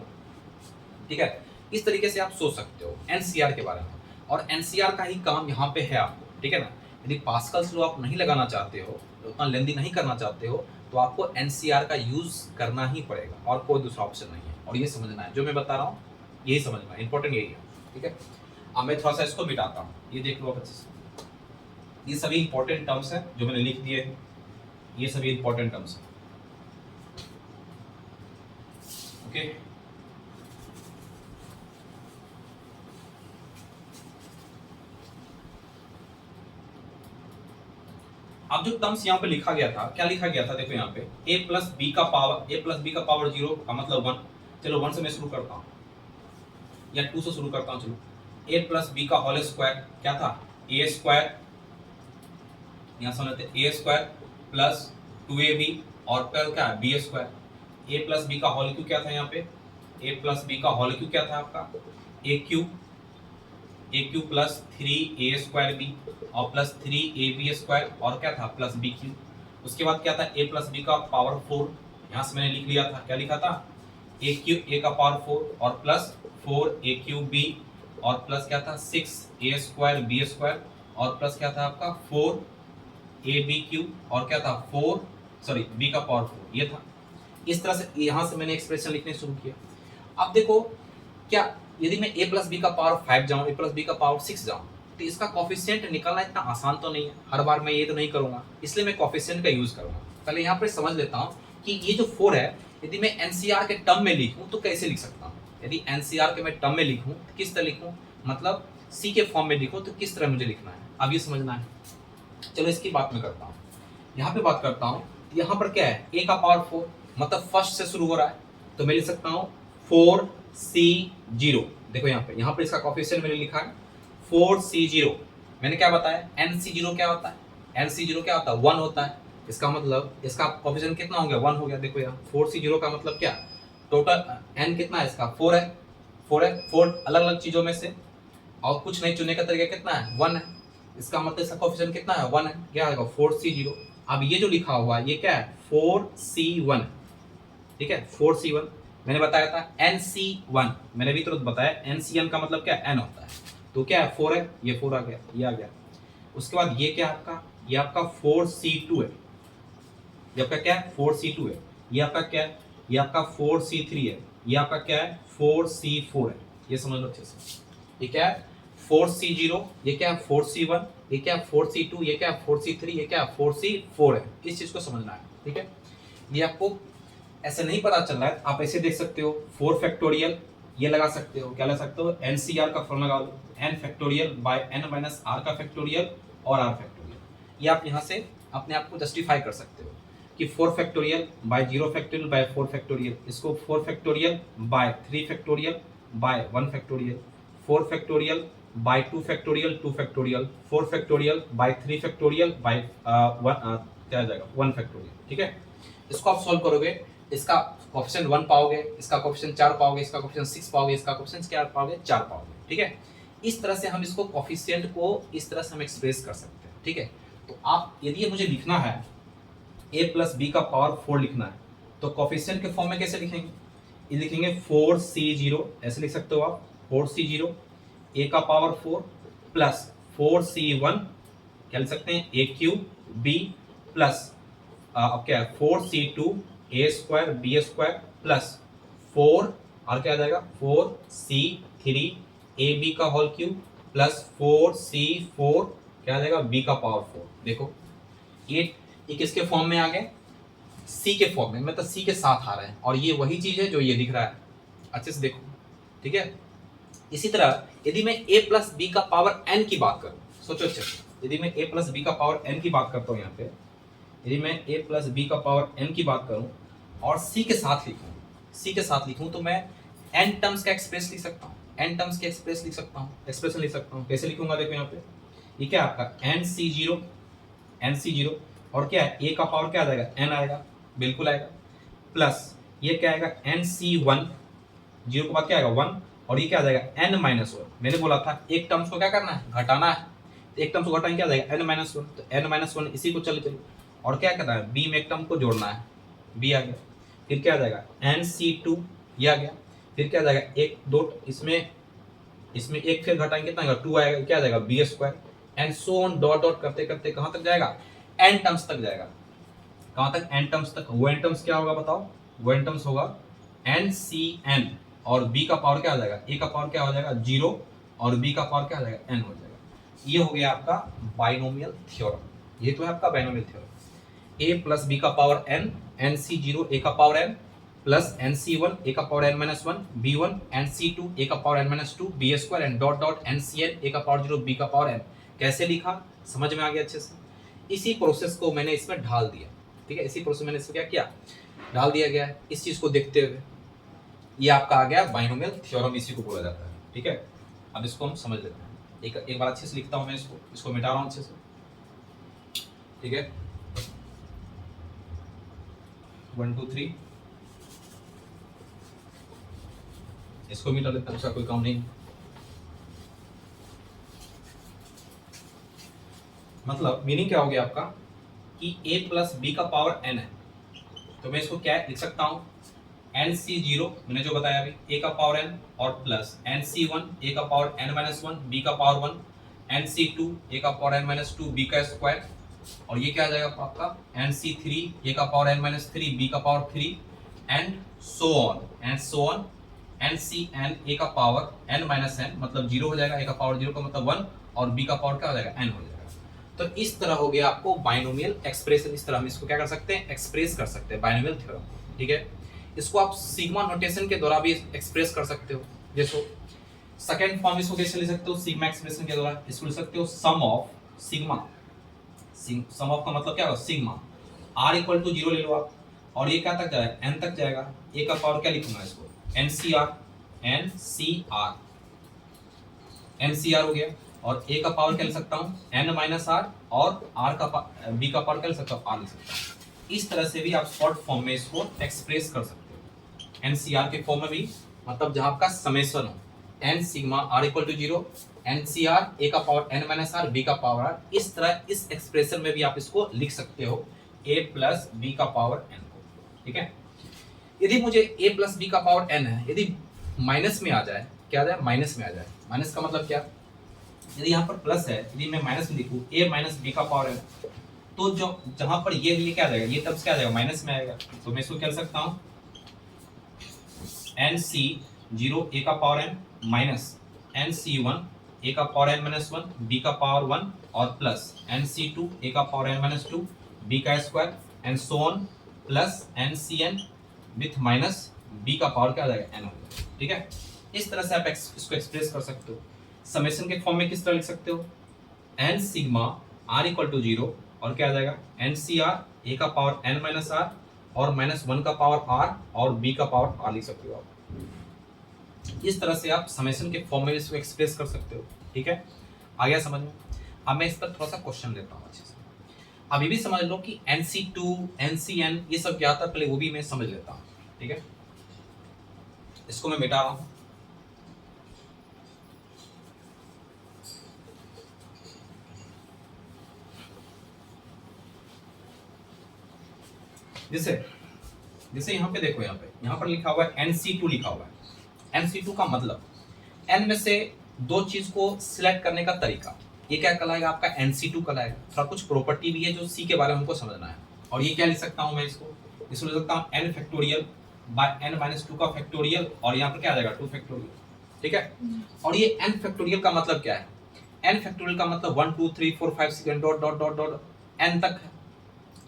ठीक है। इस तरीके से आप सोच सकते हो NCR के बारे में। और NCR का ही काम यहाँ पे है आपको, ठीक है ना। यदि पास्कल्स लो आप नहीं लगाना चाहते हो, उतना लेंदी नहीं करना चाहते हो, तो आपको NCR का यूज करना ही पड़ेगा, और कोई दूसरा ऑप्शन नहीं है। और ये समझना है, जो मैं बता रहा हूँ यही समझना है, इंपॉर्टेंट यही है, ठीक है। अब मैं थोड़ा सा इसको मिटाता हूँ, ये देख लो अच्छे से। ये सभी इंपॉर्टेंट टर्म्स हैं जो मैंने लिख दिए हैं, ये सभी इंपॉर्टेंट टर्म्स हैं, ओके। अब जो टर्म्स यहाँ पे लिखा गया था, क्या लिखा गया था, देखो यहाँ पे a प्लस बी का पावर 0 का मतलब 1। चलो 1 से मैं शुरू करता हूँ, या 2 से शुरू करता हूँ। चलो a प्लस बी का होल स्क्वायर क्या था, a स्क्वायर, यहाँ समझते a स्क्वायर प्लस 2ab, और फिर क्या है b square. a plus B का होल क्यू क्या था, यहाँ पे a प्लस बी का होल क्यू क्या था आपका, A cube plus 3a square B, और प्लस 3ab स्क्वायर, और क्या था प्लस बी क्यू। उसके बाद क्या था, a प्लस बी का पावर 4, यहाँ से मैंने लिख लिया था, क्या लिखा था, a का पावर 4 और प्लस 4a क्यू बी, और प्लस क्या था 6a स्क्वायर बी स्क्वायर, और प्लस क्या था आपका 4ab क्यू, और क्या था 4 सॉरी b का पावर 4, ये था। इस तरह से यहाँ से मैंने एक्सप्रेशन लिखने शुरू किया। अब देखो क्या, यदि मैं a प्लस बी का पावर 5 जाऊँ, a प्लस बी का पावर 6 जाऊँ, तो इसका कॉफिशिएंट निकालना इतना आसान तो नहीं है, हर बार मैं ये तो नहीं करूंगा, इसलिए मैं कॉफिशिएंट का यूज करूंगा। पहले यहाँ पर समझ लेता हूँ कि ये जो 4 है, यदि मैं NCR के टर्म में लिखूं तो कैसे लिख सकता हूँ। यदि NCR के मैं टर्म में लिखूं तो किस तरह लिखूं, मतलब C के फॉर्म में लिखूं तो किस तरह मुझे लिखना है, अब ये समझना है। चलो इसकी बात मैं करता हूँ, यहाँ पे बात करता हूँ। यहाँ पर क्या है, a का पावर 4, मतलब फर्स्ट से शुरू हो रहा है, तो मैं लिख सकता हूँ 4C0। देखो यहाँ पर इसका कॉफिशिएंट मैंने लिखा है 4C0। मैंने क्या बताया, NC0 क्या होता है, NC0 क्या होता है 1 होता है। इसका मतलब इसका कॉफिशिएंट कितना हो गया, 1 हो गया। देखो यहाँ 4C0 का मतलब क्या, टोटल n कितना है इसका, 4 है, 4 अलग अलग चीजों में से, और कुछ नहीं चुनने का तरीका कितना है, 1 है। इसका मतलब इसका कॉफिशिएंट कितना है, 1 है, क्या आएगा 4C0। अब ये जो लिखा हुआ है ये क्या है, 4C1, ठीक है 4C1। मैंने बताया था NC1, मैंने भी तुरंत बताया NCN का मतलब क्या n होता है, तो क्या है 4 है, ये 4 आ गया, ये आ गया। उसके बाद ये क्या आपका, ये आपका 4C2 है, ये आपका क्या है 4C2 है। ये आपका क्या है, ये आपका 4C3 है। ये आपका क्या है 4C4 है। ये समझ लो अच्छे से, ये क्या है 4C0, ये क्या है 4C1, ये क्या है 4C2, ये क्या है 4C3, ये क्या है 4C4 है। इस चीज को समझना है, ठीक है। ये आपको ऐसे नहीं पता चल रहा है, आप ऐसे देख सकते हो 4 फैक्टोरियल, ये लगा सकते हो, क्या लगा सकते हो NCR का फॉर्मूला लगा लो, n factorial by n minus r का फैक्टोरियल और r फैक्टोरियल। ये आप यहाँ से अपने आप को जस्टिफाई कर सकते हो कि 4 factorial by 0 factorial by 4 factorial, इसको 4 factorial by 3 factorial by 1 factorial, 4 factorial by 2 factorial 2 factorial, 4 factorial by 3 factorial by क्या आ जाएगा 1 फैक्टोरियल। ठीक है, इसको आप सॉल्व करोगे, इसका कोएफिशिएंट 1 पाओगे, इसका कोएफिशिएंट 4 पाओगे, इसका कोएफिशिएंट 6 पाओगे, इसका कोएफिशिएंट क्या पाओगे 4 पाओगे। ठीक है, इस तरह से हम इसको कोएफिशिएंट को इस तरह से हम एक्सप्रेस कर सकते हैं। ठीक है, तो आप यदि ये मुझे लिखना है a प्लस बी का पावर 4 लिखना है, तो कोएफिशिएंट के फॉर्म में कैसे लिखेंगे? ये लिखेंगे 4c0, ऐसे लिख सकते हो आप 4c0 a का पावर 4 प्लस 4c1 क्या लिख सकते हैं a क्यूब b प्लस अब क्या है 4c2 a square b square plus 4 और क्या आ जाएगा 4c3 ab का होल क्यूब प्लस 4c4 क्या आ जाएगा b का पावर 4। देखो ये किसके फॉर्म में आ गए? c के फॉर्म में, मतलब c के साथ आ रहे हैं, और ये वही चीज है जो ये दिख रहा है। अच्छे से देखो। ठीक है, इसी तरह यदि मैं a प्लस बी का पावर n की बात करूं, सोचो अच्छे से, यदि मैं a प्लस बी का पावर n की बात करता हूं, यहाँ पे यदि मैं a प्लस बी का पावर n की बात करूं और c के साथ लिखूं तो मैं n टर्म्स का एक्सप्रेस लिख सकता हूं, n टर्म्स के एक्सप्रेस लिख सकता हूं, एक्सप्रेशन लिख सकता हूं। कैसे लिखूंगा? देखो यहाँ पे ये क्या आपका nc0 और क्या है a का पावर क्या आ जाएगा n आएगा, बिल्कुल आएगा, प्लस ये क्या आएगा nc1 जीरो के बाद क्या आएगा 1 और ये क्या आ जाएगा n-1। मैंने बोला था एक टर्म्स को क्या करना है घटाना है, तो एक टर्म्स को घटाएंगे क्या आ जाएगा n-1, तो n-1 इसी को चले और क्या करना है b में एक टर्म को जोड़ना है, b आ गया, फिर क्या आ जाएगा nc2 ये आ गया, फिर क्या आ जाएगा एक दो इसमें एक फिर घटाएंगे कितना आएगा 2 आएगा, क्या आ जाएगा b square and so on dot dot करते करते कहां तक जाएगा n टर्म्स तक जाएगा। कहां तक? n टर्म्स तक। वो n टर्म्स क्या होगा बताओ? वो n टर्म्स होगा ncn और b का पावर क्या आ जाएगा a का पावर क्या हो जाएगा 0 और b का पावर क्या आ जाएगा n हो जाएगा। ये हो गया आपका बाइनोमियल थ्योरम। ये तो है आपका binomial theorem. a plus b का पावर n, nc0 a का power n plus nc1 a का power n-1 b1 nc2 a का power n-2 b square and dot dot ncn a का पावर 0 b का पावर n। कैसे लिखा? समझ में आ गया अच्छे से? इसी प्रोसेस को मैंने इसमें ढाल दिया। ठीक है, इसी प्रोसेस मैंने इसमें क्या किया डाल दिया गया है। इस चीज को देखते हुए ये आपका आ गया बाइनोमियल थ्योरम, इसी को बोला जाता है। ठीक है, अब इसको हम समझ लेते हैं। एक बार अच्छे से लिखता हूं मैं इसको मिटा रहा हूं अच्छे से। ठीक है, 1 2 3 इसको मिटा लेता हूं, उसका कोई काम नहीं। मतलब मीनिंग क्या हो गया आपका कि a प्लस बी का पावर n है, तो मैं इसको क्या लिख सकता हूं nc0 मैंने जो बताया अभी a का पावर n और प्लस nc1 a का पावर n-1 b का पावर 1 nc2 a का पावर n-2 b का स्क्वायर और ये क्या आ जाएगा आपका nc3 a का पावर n-3 b का power 3 and so on ncn a का पावर n-n मतलब 0 हो जाएगा, a का पावर 0 का मतलब 1 और b का पावर क्या हो जाएगा n हो जाएगा। तो इस तरह हो गया आपको बाइनोमियल एक्सप्रेशन। इस तरह हम इसको क्या कर सकते हैं एक्सप्रेस कर सकते हैं बाइनोमियल थ्योरम। ठीक है, इसको आप सिग्मा नोटेशन के द्वारा भी एक्सप्रेस कर सकते हो। जैसे सेकंड फॉर्म इसको कैसे लिख सकते हो सिग्मा एक्सप्रेशन के द्वारा? इसको लिख सकते हो सम ऑफ सिग्मा। सम ऑफ का मतलब क्या होगा सिग्मा r इक्वल टू 0 ले लो आप और ये क्या तक जाएगा n तक जाएगा। a का पावर क्या लिखूंगा इसको ncr हो गया और a का पावर क्या लिख सकता हूँ n-r और r का b का पावर क्या लिख सकता हूँ r लिख सकता हूँ। इस तरह से भी आप शॉर्ट फॉर्म में इसको एक्सप्रेस कर सकते हो। ncr के फॉर्म में भी मतलब जहां आपका समेशन हो n sigma r equal to 0 ncr a का पावर n-r b का पावर r, इस तरह इस एक्सप्रेशन में भी आप इसको लिख सकते हो a प्लस b का पावर n को। ठीक है, यदि मुझे a प्लस b का पावर n है, यदि माइनस में आ जाए, क्या आ जाए माइनस में आ जाए, माइनस का मतलब क्या, यदि यहाँ पर प्लस है यदि मैं माइनस में लिखूं a माइनस बी का पावर n, तो जो जहां पर ये क्या आ जाएगा ये टर्म्स क्या आ जाएगा माइनस में आएगा। तो मैं इसको क्या लिख सकता हूं nc0 a का power n minus nc1 a का पावर n-1 b का पावर 1 और प्लस nc2 a का पावर n-2 b का square and so on plus ncn with minus b का पावर क्या आ जाएगा n हो जाएगा। ठीक है, इस तरह से आप इसको एक्सप्रेस कर सकते हो। समेशन के फॉर्म में किस तरह लिख सकते हो n sigma r equal to 0 और क्या आ जाएगा एन सी आर, ए का पावर एन माइनस आर और -1 का पावर आर और बी का पावर आर लिख सकते हो आप। इस तरह से आप समेशन के फॉर्म में इसको एक्सप्रेस कर सकते हो। ठीक है, आ गया समझ में। अब मैं इस पर थोड़ा सा क्वेश्चन लेता हूँ अच्छे से। अभी भी समझ लो कि NC2 NCN ये सब क्या था, पहले वो भी मैं समझ लेता हूँ। ठीक है, इसको मैं मिटा रहा हूँ। जैसे जैसे यहाँ पे देखो, यहाँ पर लिखा हुआ है NC2 लिखा हुआ है। NC2 का मतलब N में से दो चीज को सिलेक्ट करने का तरीका, ये क्या कहलाएगा आपका NC2 कहलाएगा। थोड़ा कुछ प्रॉपर्टी भी है जो C के बारे में हमको समझना है। और ये क्या लिख सकता हूँ मैं, इसको लिख सकता हूँ n फैक्टोरियल बाय n-2 का फैक्टोरियल और यहाँ पर क्या आ जाएगा 2 फैक्टोरियल। ठीक है, और ये n फैक्टोरियल का मतलब क्या है, n फैक्टोरियल का मतलब 1 2 3 4 5 6 dot dot dot dot n तक है।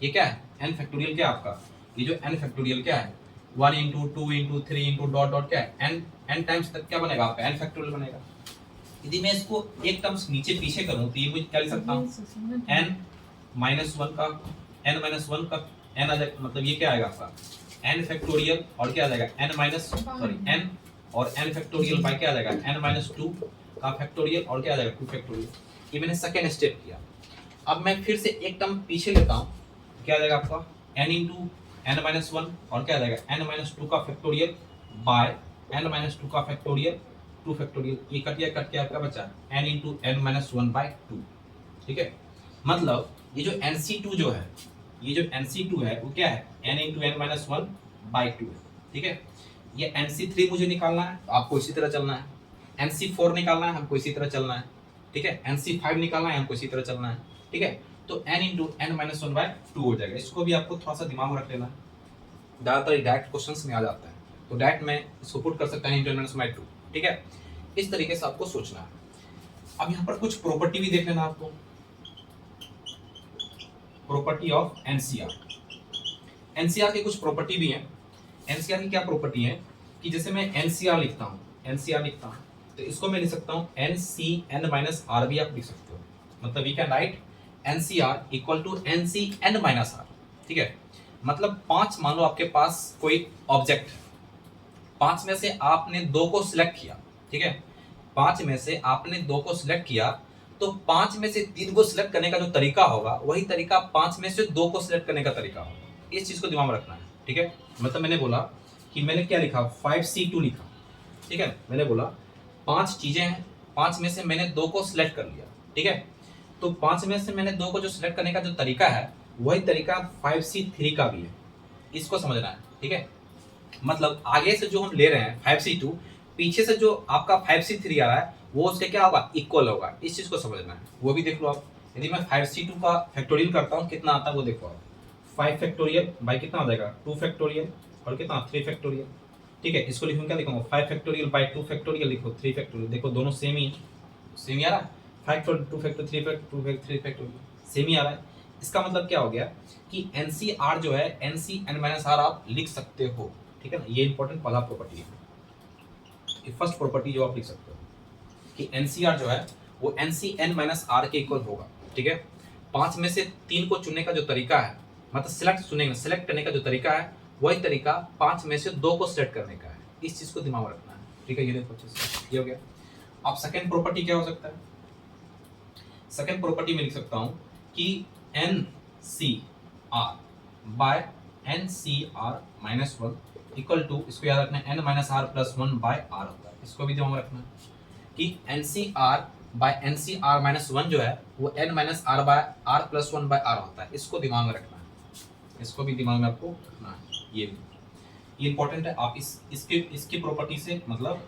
ये क्या है n फैक्टोरियल, क्या आपका ये जो n फैक्टोरियल क्या है 1 into 2 into 3 into dot dot क्या है n टाइम्स तक क्या बनेगा आपका n फैक्टोरियल बनेगा। यदि मैं इसको एक टर्म्स नीचे पीछे करूं तो ये मुझे क्या लिख सकता हूं n-1 का n-1 का n आ जाएगा, मतलब ये क्या आएगा आपका n फैक्टोरियल और क्या आ जाएगा n और n फैक्टोरियल बाय क्या आ जाएगा n-2 का फैक्टोरियल और क्या आ जाएगा 2 फैक्टोरियल। ये मैंने सेकंड स्टेप किया। अब मैं फिर से एक टर्म पीछे लेता हूं, क्या आ जाएगा आपका n इंटू n-1 और क्या आ जाएगा n-2 का फैक्टोरियल बाय n-2 का फैक्टोरियल 2 फैक्टोरियल। ये कट के आपका बचा n इंटू n-1 बाय 2। ठीक है, मतलब ये जो NC2 जो है, ये जो NC2 है वो क्या है n इंटू n-1 बाय 2 है। ठीक है, ये NC3 मुझे निकालना है, तो आपको इसी तरह चलना है। NC4 निकालना है, हमको इसी तरह चलना है। ठीक है, NC5 निकालना है, हमको इसी तरह चलना है। ठीक है, तो n इंटू n-1 बाय 2 हो जाएगा। इसको भी आपको थोड़ा सा दिमाग में रख लेना है, ज़्यादातर डायरेक्ट क्वेश्चंस में आ जाता है, तो डायरेक्ट में इसको पुट कर सकता है इंटू n-2 बाय 2। ठीक है, इस तरीके से आपको सोचना है। अब यहाँ पर कुछ प्रॉपर्टी भी देख लेना आपको, प्रॉपर्टी ऑफ एनसीआर। एनसीआर की कुछ प्रॉपर्टी भी है। एनसीआर की क्या प्रॉपर्टी है कि जैसे मैं एनसीआर लिखता हूँ, तो इसको मैं लिख सकता हूँ NCN माइनस आर भी आप लिख सकते हो। मतलब we can write nCr equal to NCN minus R. ठीक है, मतलब 5 मान लो आपके पास कोई ऑब्जेक्ट, 5 में से आपने 2 को सिलेक्ट किया। ठीक है, 5 में से आपने 2 को सिलेक्ट किया, तो 5 में से 3 को सिलेक्ट करने का जो तरीका होगा वही तरीका 5 में से 2 को सिलेक्ट करने का तरीका होगा। इस चीज को दिमाग में रखना है। ठीक है, मतलब मैंने बोला कि मैंने क्या लिखा 5C2 लिखा। ठीक है, मैंने बोला 5 चीजें हैं, 5 में से मैंने 2 को सिलेक्ट कर लिया। ठीक है, तो 5 में से मैंने 2 को जो सिलेक्ट करने का जो तरीका है वही तरीका 5C3 का भी है। इसको समझना है। ठीक है, मतलब आगे से जो हम ले रहे हैं 5C2, पीछे से जो आपका 5C3 आ रहा है वो उसके क्या होगा इक्वल होगा। इस चीज को समझना है, वो भी देख लो आप। यदि मैं 5C2 का फैक्टोरियल करता हूँ कितना आता है वो देखो आप, 5 फैक्टोरियल बाई कितना हो जाएगा 2 फैक्टोरियल और कितना 3 फैक्टोरियल। ठीक है, इसको लिखूँ क्या लिखूंगा 5 फैक्टोरियल बाई 2 फैक्टोरियल, लिखो 3 फैक्टोरियल। देखो दोनों सेम ही आ रहा है, 5 2 फैक्टर 3 फैक्टोरियल सेम ही आ रहा है। इसका मतलब क्या हो गया कि NCR जो है NCN-R आप लिख सकते हो। ठीक है ना, ये इंपॉर्टेंट पहला प्रॉपर्टी है, ये फर्स्ट प्रॉपर्टी जो आप लिख सकते हो कि NCR जो है वो NCN-R के इक्वल होगा। ठीक है, 5 में से 3 को चुनने का जो तरीका है, मतलब सिलेक्ट करने का जो तरीका है वही तरीका 5 में से 2 को सिलेक्ट करने का है। इस चीज को दिमाग में रखना है। ठीक है, ये देखो अच्छे से, ये हो गया। अब सेकेंड प्रॉपर्टी क्या हो सकता है, सेकेंड प्रॉपर्टी में लिख सकता हूं कि NCR bye NCR-1 equal to, इसको याद रखना है n-r+1 बाय r होता है। इसको भी दिमाग में रखना है कि NCR बाय NCR-1 जो है वो n-r bye r+1 bye r होता है। इसको दिमाग में रखना है, इसको भी दिमाग में आपको रखना है। ये इंपॉर्टेंट है। आप इसकी प्रॉपर्टी से मतलब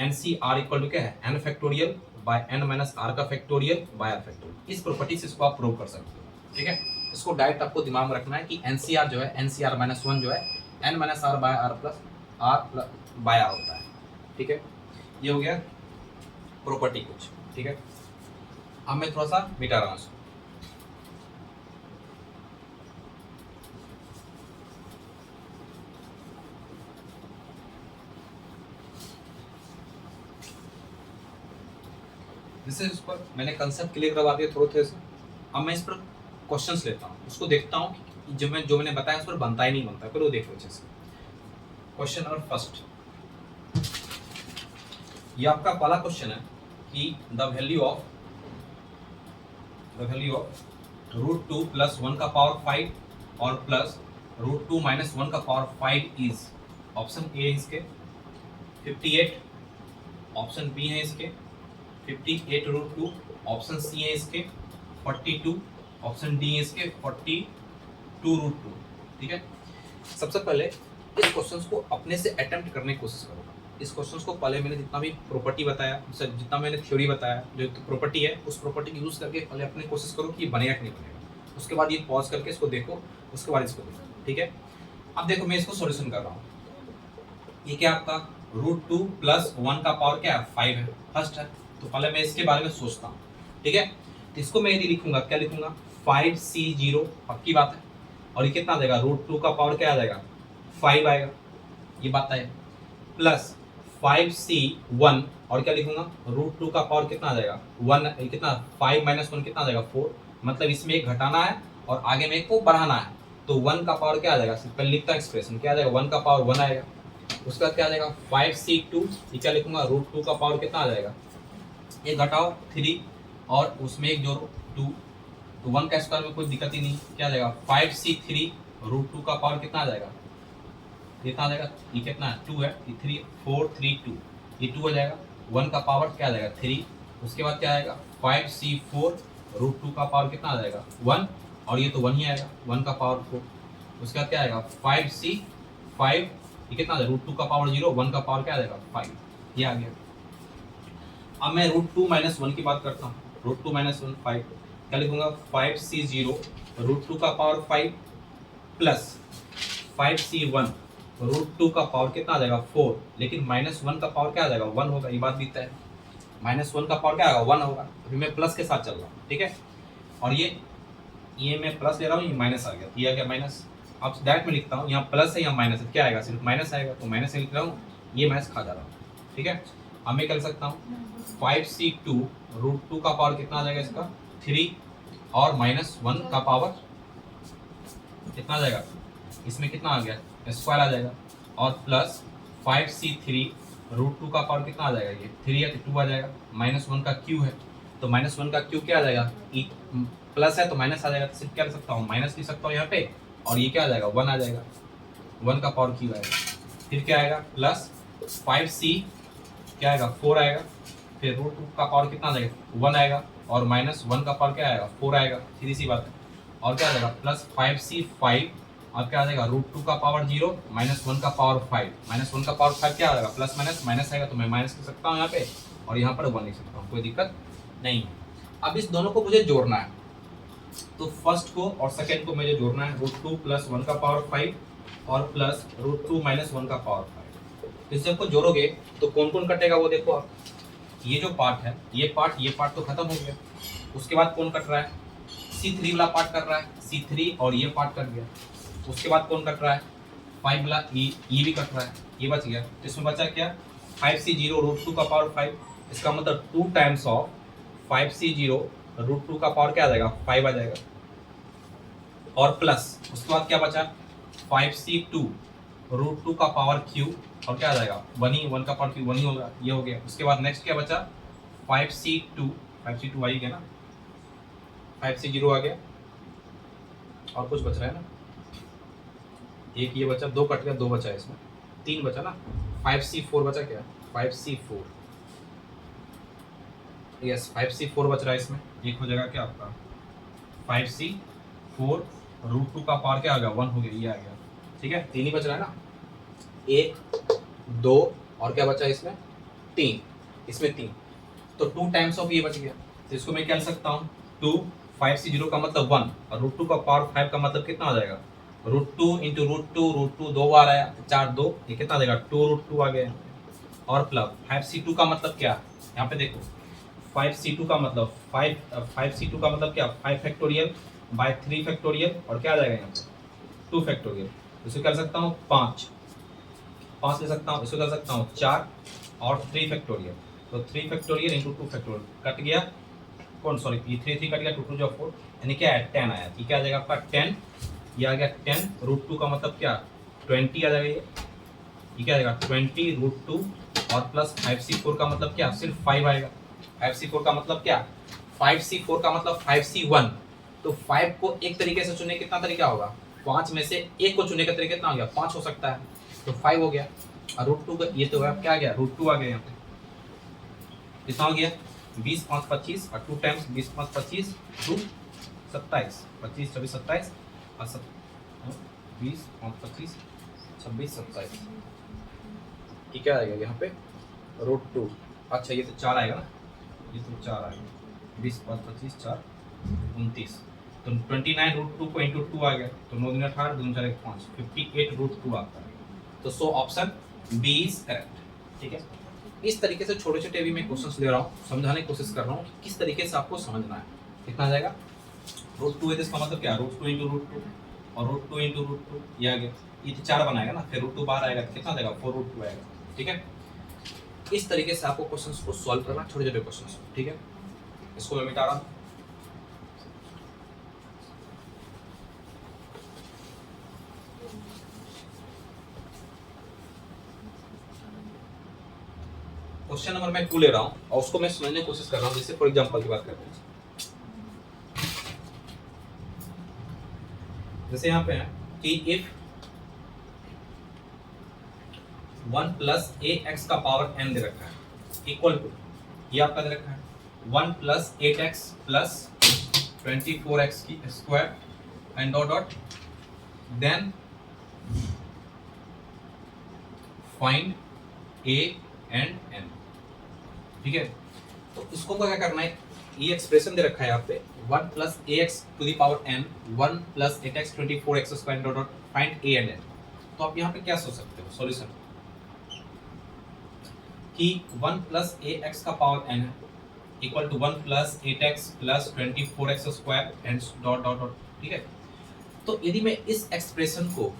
NCR इक्वल टू क्या है n फैक्टोरियल बाय n-r का फैक्टोरियल बाय r फैक्टोरियल। इस प्रॉपर्टी से इसको आप प्रूव कर सकते हो। ठीक है, इसको डायरेक्ट आपको दिमाग में रखना है कि NCR जो है NCR-1 जो है n-r bye r by r होता है। ठीक है, ये हो गया प्रॉपर्टी कुछ। ठीक है, अब मैं थोड़ा सा मिटा रहा हूँ इसको। जैसे इस पर मैंने कंसेप्ट क्लियर करवा दिया थोड़े से, अब मैं इस पर क्वेश्चंस लेता हूँ, उसको देखता हूँ कि जो मैंने बताया उस पर बनता ही नहीं बनता, फिर वो देख लो अच्छे से। क्वेश्चन नंबर फर्स्ट, ये आपका पहला क्वेश्चन है कि द वैल्यू ऑफ √2 + 1 का पावर 5 और प्लस √2 - 1 का पावर 5 इज, ऑप्शन ए है इसके 58, ऑप्शन बी है इसके 58√2, ऑप्शन सी है इसके 42, ऑप्शन डी है इसके 42√2। ठीक है, सबसे पहले इस क्वेश्चंस को अपने से अटेम्प्ट करने की कोशिश करो। इस क्वेश्चंस को पहले मैंने जितना भी प्रॉपर्टी बताया, जितना मैंने थ्योरी बताया, जो प्रॉपर्टी है उस प्रॉपर्टी की यूज़ करके पहले अपने कोशिश करो कि ये बनेगा कि नहीं बनेगा। उसके बाद ये पॉज करके इसको देखो, उसके बाद इसको देखो। ठीक है, अब देखो मैं इसको सॉल्यूशन कर रहा हूँ। ये क्या आपका √2 + 1 का पावर क्या है 5 है, फर्स्ट है। तो पहले मैं इसके बारे में सोचता हूँ। ठीक है, तो इसको मैं यदि लिखूंगा, क्या लिखूंगा 5C0, पक्की बात है। और ये कितना आ जाएगा, √2 का पावर क्या आ जाएगा 5 आएगा, ये बात है, प्लस 5C1 और क्या लिखूंगा √2 का पावर कितना आ जाएगा 1, कितना 5 - 1 कितना आ जाएगा 4, मतलब इसमें एक घटाना है और आगे में एक को बढ़ाना है। तो 1 का पावर क्या आ जाएगा, पहले लिखता एक्सप्रेशन क्या आ जाएगा 1 का पावर 1 आएगा। उसके बाद क्या आ जाएगा 5C2, ये क्या लिखूंगा √2 का पावर कितना आ जाएगा, ये घटाओ 3 और उसमें एक जोड़ो 2, तो 1 का स्क्वायर में कोई दिक्कत ही नहीं, क्या आ जाएगा 5C3 √2 का पावर कितना आ जाएगा, कितना आ जाएगा, ये कितना है 2 है, ये 3 4 3 2, ये 2 हो जाएगा, 1 का पावर क्या आ जाएगा 3। उसके बाद क्या आएगा 5C4 √2 का पावर कितना आ जाएगा 1, और ये तो 1 ही आएगा 1 का पावर 4। उसके बाद क्या आएगा 5C5, ये कितना आ जाएगा √2 का पावर 0, 1 का पावर क्या आ जाएगा 5, ये आ गया। अब मैं √2 - 1 की बात करता हूँ, √2 - 1 5, क्या लिखूंगा 5C0 √2 का पावर 5 प्लस 5C1 √2 का पावर कितना आ जाएगा 4, लेकिन -1 का पावर क्या आ जाएगा 1 होगा, ये बात भी तय है। -1 का पावर क्या आएगा 1 होगा, अभी मैं प्लस के साथ चल रहा हूँ। ठीक है, और ये मैं प्लस ले रहा हूँ, ये माइनस आ गया, ये आ गया माइनस। अब डायरेक्ट में लिखता हूँ, यहाँ प्लस है यहाँ माइनस है, क्या आएगा सिर्फ माइनस आएगा, तो माइनस लिख रहा हूँ, ये माइनस खा जा रहा हूँ। ठीक है, अब मैं कर सकता हूँ 5C2 √2 का पावर कितना आ जाएगा इसका 3 और -1 का पावर कितना आ जाएगा, इसमें कितना आ गया स्क्वायर आ जाएगा, और प्लस 5C3 √2 का पावर कितना आ जाएगा, ये 3 है तो 2 आ जाएगा, -1 का क्यू है तो -1 का क्यू क्या आ जाएगा, प्लस है तो माइनस आ जाएगा, तो सिर्फ क्या लिख सकता हूँ माइनस लिख सकता हूँ यहाँ पे, और ये क्या आ जाएगा 1 आ जाएगा, 1 का पावर क्यू आएगा। फिर क्या आएगा प्लस 5C क्या आएगा 4 आएगा, फिर √2 का पावर कितना आ जाएगा 1 आएगा, और -1 का पावर क्या आएगा 4 आएगा, सीधी सी बात है। और क्या आ जाएगा प्लस 5C5 और क्या आ जाएगा √2 का पावर 0 -1 का पावर 5, -1 का पावर 5 क्या आ जाएगा प्लस माइनस आएगा, तो मैं माइनस लिख सकता हूँ यहाँ पे, और यहाँ पर 1 लिख सकता हूँ, कोई दिक्कत नहीं है। अब इस दोनों को मुझे जोड़ना है, तो फर्स्ट को और सेकेंड को मुझे जोड़ना है, √2 + 1 का पावर 5 और प्लस √2 - 1 का पावर 5। इस सबको जोड़ोगे तो कौन कौन कटेगा वो देखो आप, ये जो पार्ट है ये पार्ट तो खत्म हो गया। उसके बाद कौन कट रहा है C3 वाला पार्ट कर रहा है, C3 और ये पार्ट कट गया। उसके बाद कौन कट रहा है 5 वाला, ये भी कट रहा है, ये बच गया। तो इसमें बचा क्या 5C0 √2 का पावर 5, इसका मतलब 2 टाइम्स ऑफ 5C0 √2 का पावर क्या आ जाएगा 5 आ जाएगा, और प्लस उसके बाद क्या बचा 5C2 √2 का पावर क्यू, और क्या आ जाएगा 1 का पावर क्यू 1 ही होगा, ये हो गया। उसके बाद नेक्स्ट क्या बचा 5C2 आ ही गया ना, 5C0 आ गया, और कुछ बच रहा है ना, एक ये बचा, 2 कट गया, 2 बचा है इसमें, 3 बचा ना, 5C4 बचा क्या 5C4, यस 5C4 बच रहा है इसमें, एक हो जाएगा क्या आपका 5C4 √2 का पावर क्या आ गया 1 हो गया, ये आ गया। ठीक है, 3 ही बच रहा है ना, 1 2 और क्या बचा इसमें 3, इसमें 3, तो 2 टाइम्स ऑफ ये बच गया। तो इसको मैं क्या लिख सकता हूँ 2, 5C0 का मतलब 1 और √2 का पावर 5 का मतलब कितना आ जाएगा √2 × √2 2 बार आया 4 2, ये कितना आ जाएगा 2√2 आ गया। और प्लस 5C2 का मतलब क्या, यहाँ पे देखो 5C2 का मतलब 5C2 का मतलब क्या 5 फैक्टोरियल बाय 3 फैक्टोरियल, और क्या आ जाएगा यहाँ पे 2 फैक्टोरियल। इसको कर सकता हूँ 5 ले सकता हूँ, इसको कर सकता हूँ 4 और 3 फैक्टोरियल, तो 3 फैक्टोरियल × 2 फैक्टोरियल कट गया, कौन सॉरी ये 3 कट गया, 2 2 जो 4, यानी क्या है 10 आया। ये क्या आ जाएगा आपका 10, ये आ गया 10 रूट 2 का मतलब क्या 20 आ जाएगा ये क्या आ जाएगा 20 रूट 2 और प्लस 5c4 का मतलब क्या सिर्फ 5 आएगा। 5c4 का मतलब क्या 5c4 का मतलब 5c1। तो 5 को एक तरीके से चुनने कितना तरीका होगा, 5 में से एक को चुनने का तरीका कितना हो गया 5 हो सकता है, तो 5 हो गया। और रूट 2 का ये तो क्या आ गया रूट 2 आ गया यहाँ पे, कितना हो गया 20 5 25 और 2 टाइम्स 20 5 25 2 27 25 26 27 और 20 5 25 26 27, ये क्या आएगा यहाँ पे रूट 2। अच्छा ये तो 4 आएगा ना, ये तो 4 आएगा 20 5 25 4 29, तो 29 रूट 2 को इंटू 2 आ गया, तो 9 दिन 18 2 4 5 58 रूट 2 आता है। तो so option B is correct. ठीक है, इस तरीके से छोटे छोटे भी मैं क्वेश्चंस ले रहा हूँ, समझाने की कोशिश कर रहा हूँ कि किस तरीके से आपको समझना है। कितना आ जाएगा रूट 2 है तो इसका मतलब क्या रूट 2 इंटू रूट 2 और रूट 2 इंटू रूट 2 ये आ गया, ये तो 4 बनाएगा ना, फिर रूट 2 बाहर आएगा तो कितना देगा 4 रूट 2 आएगा। ठीक है, इस तरीके से आपको क्वेश्चंस को सॉल्व करना, छोटे छोटे क्वेश्चंस। ठीक है, इसको मैं मिटा रहा हूँ। क्वेश्चन नंबर मैं 2 ले रहा हूँ और उसको मैं समझने की कोशिश कर रहा हूँ, जैसे फॉर एग्जांपल की बात करते हैं, जैसे यहाँ पे है कि इफ 1 प्लस ए एक्स का पावर n दे रखा है इक्वल टू, ये आपका दे रखा है 1 प्लस 8x प्लस 24x की square and dot dot then find a and n। ठीक है, तो इसको क्या करना है, ये एक्सप्रेशन दे रखा है यहाँ पे 1 plus A X to the power n 1 plus 8x 24x square dot dot find a and n। तो आप यहाँ पे क्या सोच सकते हो सॉल्यूशन कि 1 प्लस ए एक्स का पावर n है equal to 1 plus 8x plus 24x square and dot dot dot. ठीक है, तो यदि मैं इस एक्सप्रेशन को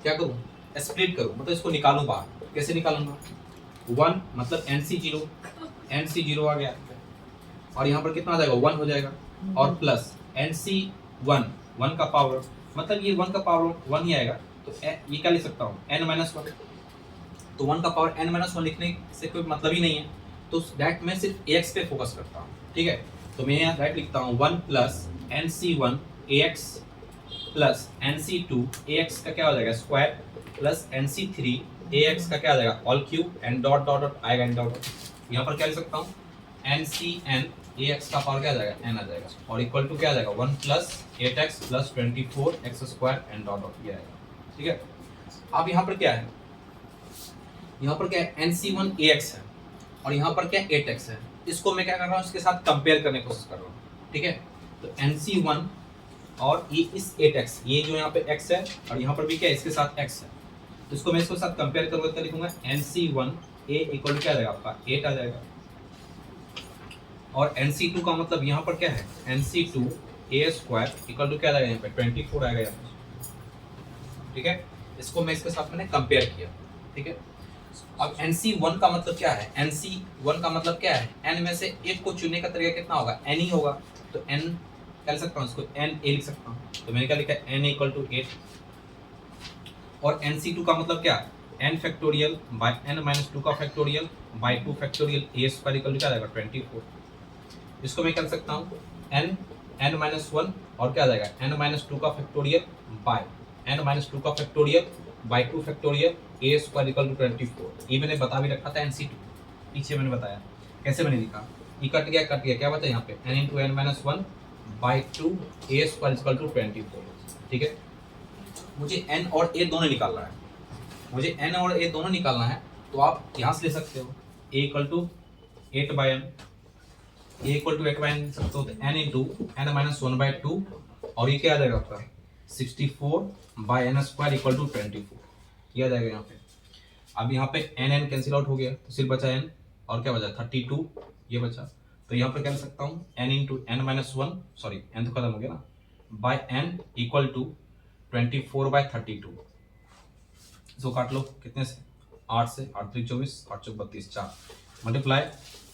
क्या करूँ स्प्लिट करूँ, मतलब इसको निकालूं बाहर, कैसे निकालूंगा 1 मतलब NC0 आ गया और यहाँ पर कितना आ जाएगा 1 हो जाएगा और प्लस NC1 1 का पावर, मतलब ये 1 का पावर 1 ही आएगा, तो ये क्या लिख सकता हूँ n-1, तो 1 का पावर n-1 लिखने से कोई मतलब ही नहीं है, तो डायरेक्ट मैं सिर्फ ax पे फोकस करता हूँ। ठीक है, तो मैं यहाँ डायरेक्ट लिखता हूँ 1 plus NC1 ax plus NC2 ax का क्या हो जाएगा स्क्वायर प्लस NC3 ax का क्या आ जाएगा all cube and dot dot dot आएगा एंड डॉट। यहाँ पर क्या लिख सकता हूँ NCn ax का पावर क्या आ जाएगा n आ जाएगा और इक्वल टू क्या आ जाएगा 1 plus 8x plus 24x square and dot dot ये आएगा। ठीक है, अब यहाँ पर क्या है, यहाँ पर क्या है NC1 ax है और यहाँ पर क्या 8x है, इसको मैं क्या कर रहा हूँ इसके साथ कंपेयर करने की कोशिश कर रहा हूँ। ठीक है, तो NC1 और ये इस 8x, ये जो यहाँ पे x है और यहाँ पर भी क्या है इसके साथ x है, तो इसको मैं इसके साथ कंपेयर करूँगा तो लिखूंगा NC1 a इक्वल टू क्या आ जाएगा आपका 8 आ जाएगा और NC2 का मतलब यहाँ पर क्या है NC2 a square equal to क्या आ जाएगा यहाँ पे 24 आएगा यहाँ पे। ठीक है, इसको मैं इसके साथ मैंने कंपेयर किया। ठीक है, अब NC1 का मतलब क्या है, NC1 का मतलब क्या है n में से एक को चुनने का तरीका कितना होगा n ही होगा, तो n क्या लिख सकता हूँ इसको n a लिख सकता हूँ, तो मैंने क्या लिखा n इक्वल टू 8 और NC2 का मतलब क्या n factorial by n minus 2 का factorial by 2 factorial a square equal to क्या आएगा 24। इसको मैं कर सकता हूँ n माइनस 1 और क्या आ जाएगा n माइनस 2 का फैक्टोरियल बाय n माइनस 2 का factorial by 2 factorial a square equal to 24। ये मैंने बता भी रखा था NC2 पीछे मैंने बताया कैसे मैंने लिखा, ये कट गया क्या बचा यहाँ पे n into n minus 1 by 2 a square equal to 24। ठीक है, मुझे n और a दोनों निकालना है, मुझे n और a दोनों निकालना है, तो आप यहाँ से ले सकते हो a equal to 8 by n, a equal to 8 by n लिख सकते हो, तो n into n minus 1 by 2 और ये क्या आ जाएगा आपका 64 by n square equal to 24 ये आ जाएगा यहाँ पे। अब यहाँ पे n कैंसिल आउट हो गया तो सिर्फ बचा n और क्या बचा 32 ये बचा, तो यहाँ पर क्या लिख सकता हूँ n into n minus 1 sorry n तो खत्म हो गया ना by n equal to 24 by 32। इसको काट लो कितने से 8 से 8 3 24 8 चौक 32 4 multiply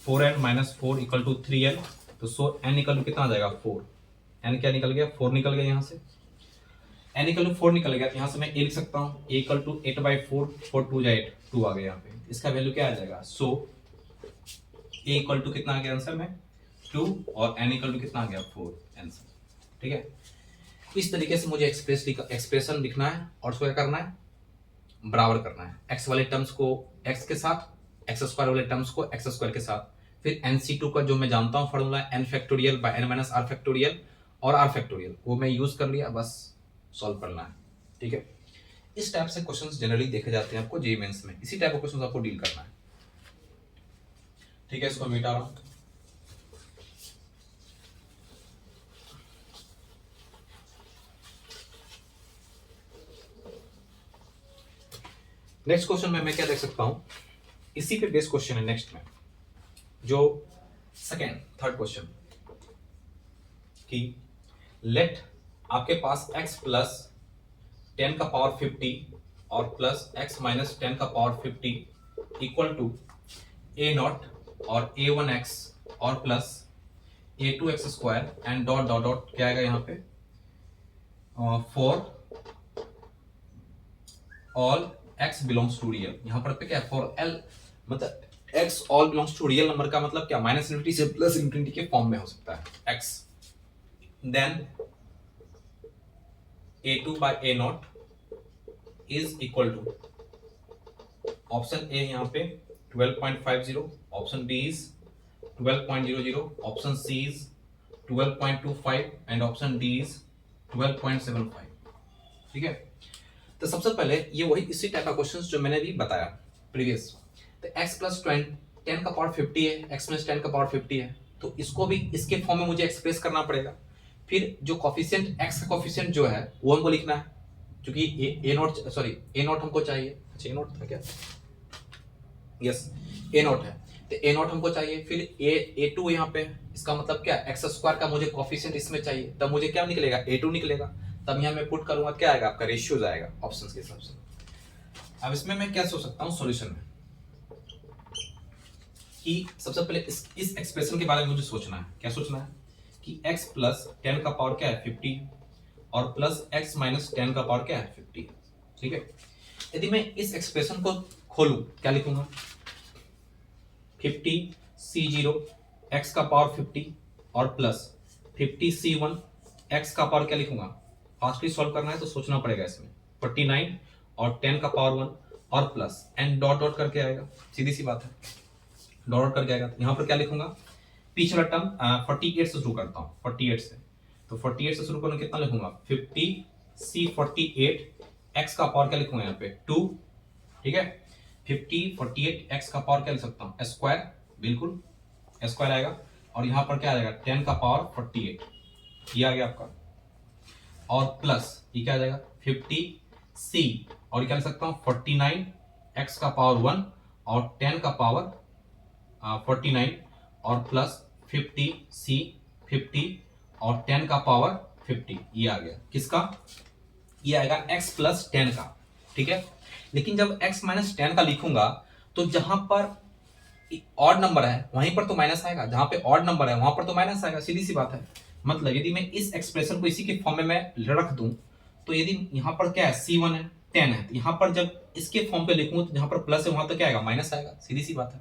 4n minus 4 equal to 3n तो सो n इक्वल टू कितना आ जाएगा 4, n क्या निकल गया 4 निकल गया यहाँ से, n इक्वल टू 4 निकल गया, तो यहाँ से मैं a लिख सकता हूँ a इक्वल टू 8/4, 4 2 जा 8, 2 आ गया यहाँ पे, इसका वैल्यू क्या आ जाएगा, सो a इक्वल टू कितना आ गया आंसर में 2 और n इक्वल टू कितना आ गया 4 आंसर। ठीक है, इस तरीके से मुझे एक्सप्रेशन लिखना है और उसको क्या करना है, बराबर करना है, x वाले टर्म्स को x के साथ, x स्क्वायर वाले टर्म्स को x स्क्वायर के साथ, फिर nc2 का जो मैं जानता हूँ formula n factorial by n minus r factorial और r फैक्टोरियल, वो मैं यूज कर लिया, बस सॉल्व करना है। ठीक है, इस टाइप से क्वेश्चंस जनरली देखे जाते हैं आपको जेईई मेंस में, इसी टाइप के क्वेश्चंस आपको डील करना है। ठीक है, इसको मिटा रहा हूं। नेक्स्ट क्वेश्चन में मैं क्या देख सकता हूं, इसी पे बेस क्वेश्चन है नेक्स्ट में, जो थर्ड क्वेश्चन कि लेट आपके पास x प्लस 10 का पावर 50 और प्लस x माइनस 10 का पावर 50 इक्वल टू a0 और a1x और plus a2x square and dot dot dot क्या आएगा यहाँ पे for all x belongs to real, यहाँ पर क्या है फॉर l, मतलब x all belongs to real number का मतलब क्या माइनस इन्फिनिटी से प्लस इन्फिनिटी के फॉर्म में हो सकता है x, then a2 by a0 is equal to option A यहाँ पे 12.50, option B is 12.00, option C is 12.25 and option D is 12.75। ठीक है, तो सबसे पहले ये वही इसी टाइप का क्वेश्चंस जो मैंने भी बताया प्रीवियस, तो x प्लस 10 का पावर 50 है, x प्लस 10 का पावर 50 है, तो इसको भी इसके फॉर्म में मुझे एक्सप्रेस करना पड़ेगा। फिर जो कॉफिशिएंट x का कॉफिशिएंट जो है वो हमको लिखना है, क्योंकि a not sorry a not हमको चाहिए, अच्छा a नॉट था क्या, यस a नॉट है, तो a नॉट हमको चाहिए। फिर a2 यहाँ पे, इसका मतलब क्या x स्क्वायर का मुझे कॉफिशिएंट इसमें चाहिए, तब मुझे क्या निकलेगा a2 निकलेगा, तब यहाँ मैं पुट करूंगा क्या आएगा आपका रेशियोज आएगा ऑप्शंस के हिसाब से। अब इसमें मैं क्या सोच सकता हूँ सॉल्यूशन में, कि सबसे पहले इस एक्सप्रेशन के बारे में मुझे सोचना है, क्या सोचना है कि x प्लस 10 का पावर क्या है 50 और प्लस x माइनस 10 का पावर क्या है 50। ठीक है, यदि मैं इस एक्सप्रेशन को खोलूं क्या लिखूंगा 50c0 x का पावर 50 और प्लस 50c1 x का पावर क्या लिखूंगा, फास्टली सॉल्व करना है तो सोचना पड़ेगा इसमें 49 और 10 का पावर 1 और प्लस एंड डॉट डॉट करके आएगा, सीधी सी बात है, डॉट डॉट करके आएगा। यहाँ पर क्या लिखूंगा, पीछे वाला टर्म 48 से शुरू करता हूँ, 48 से, तो 48 से शुरू करना कितना लिखूंगा 50c48 x का पावर क्या लिखूंगा यहाँ पे 2। ठीक है, 50 48 x का पावर क्या लिख सकता हूँ स्क्वायर, बिल्कुल स्क्वायर आएगा, और यहाँ पर क्या आएगा 10 का पावर 48, ये आ गया आपका, और प्लस ये क्या आ जाएगा 50c और क्या लिख सकता हूँ 49 x का पावर 1 और 10 का पावर 49 और प्लस 50c 50 और 10 का पावर 50, ये आ गया किसका, ये आएगा x प्लस 10 का। ठीक है, लेकिन जब x माइनस 10 का लिखूंगा तो जहां पर ऑड नंबर है वहीं पर तो माइनस आएगा, जहां पे ऑड नंबर है वहां पर तो माइनस आएगा, सीधी सी बात है। मतलब यदि मैं इस एक्सप्रेशन को इसी के फॉर्म में मैं रख दूं, तो यदि यहाँ पर क्या है c1 है 10 है, तो यहाँ पर जब इसके फॉर्म पे लिखूं तो जहां पर प्लस है वहां तो क्या आएगा माइनस आएगा, सीधी सी बात है।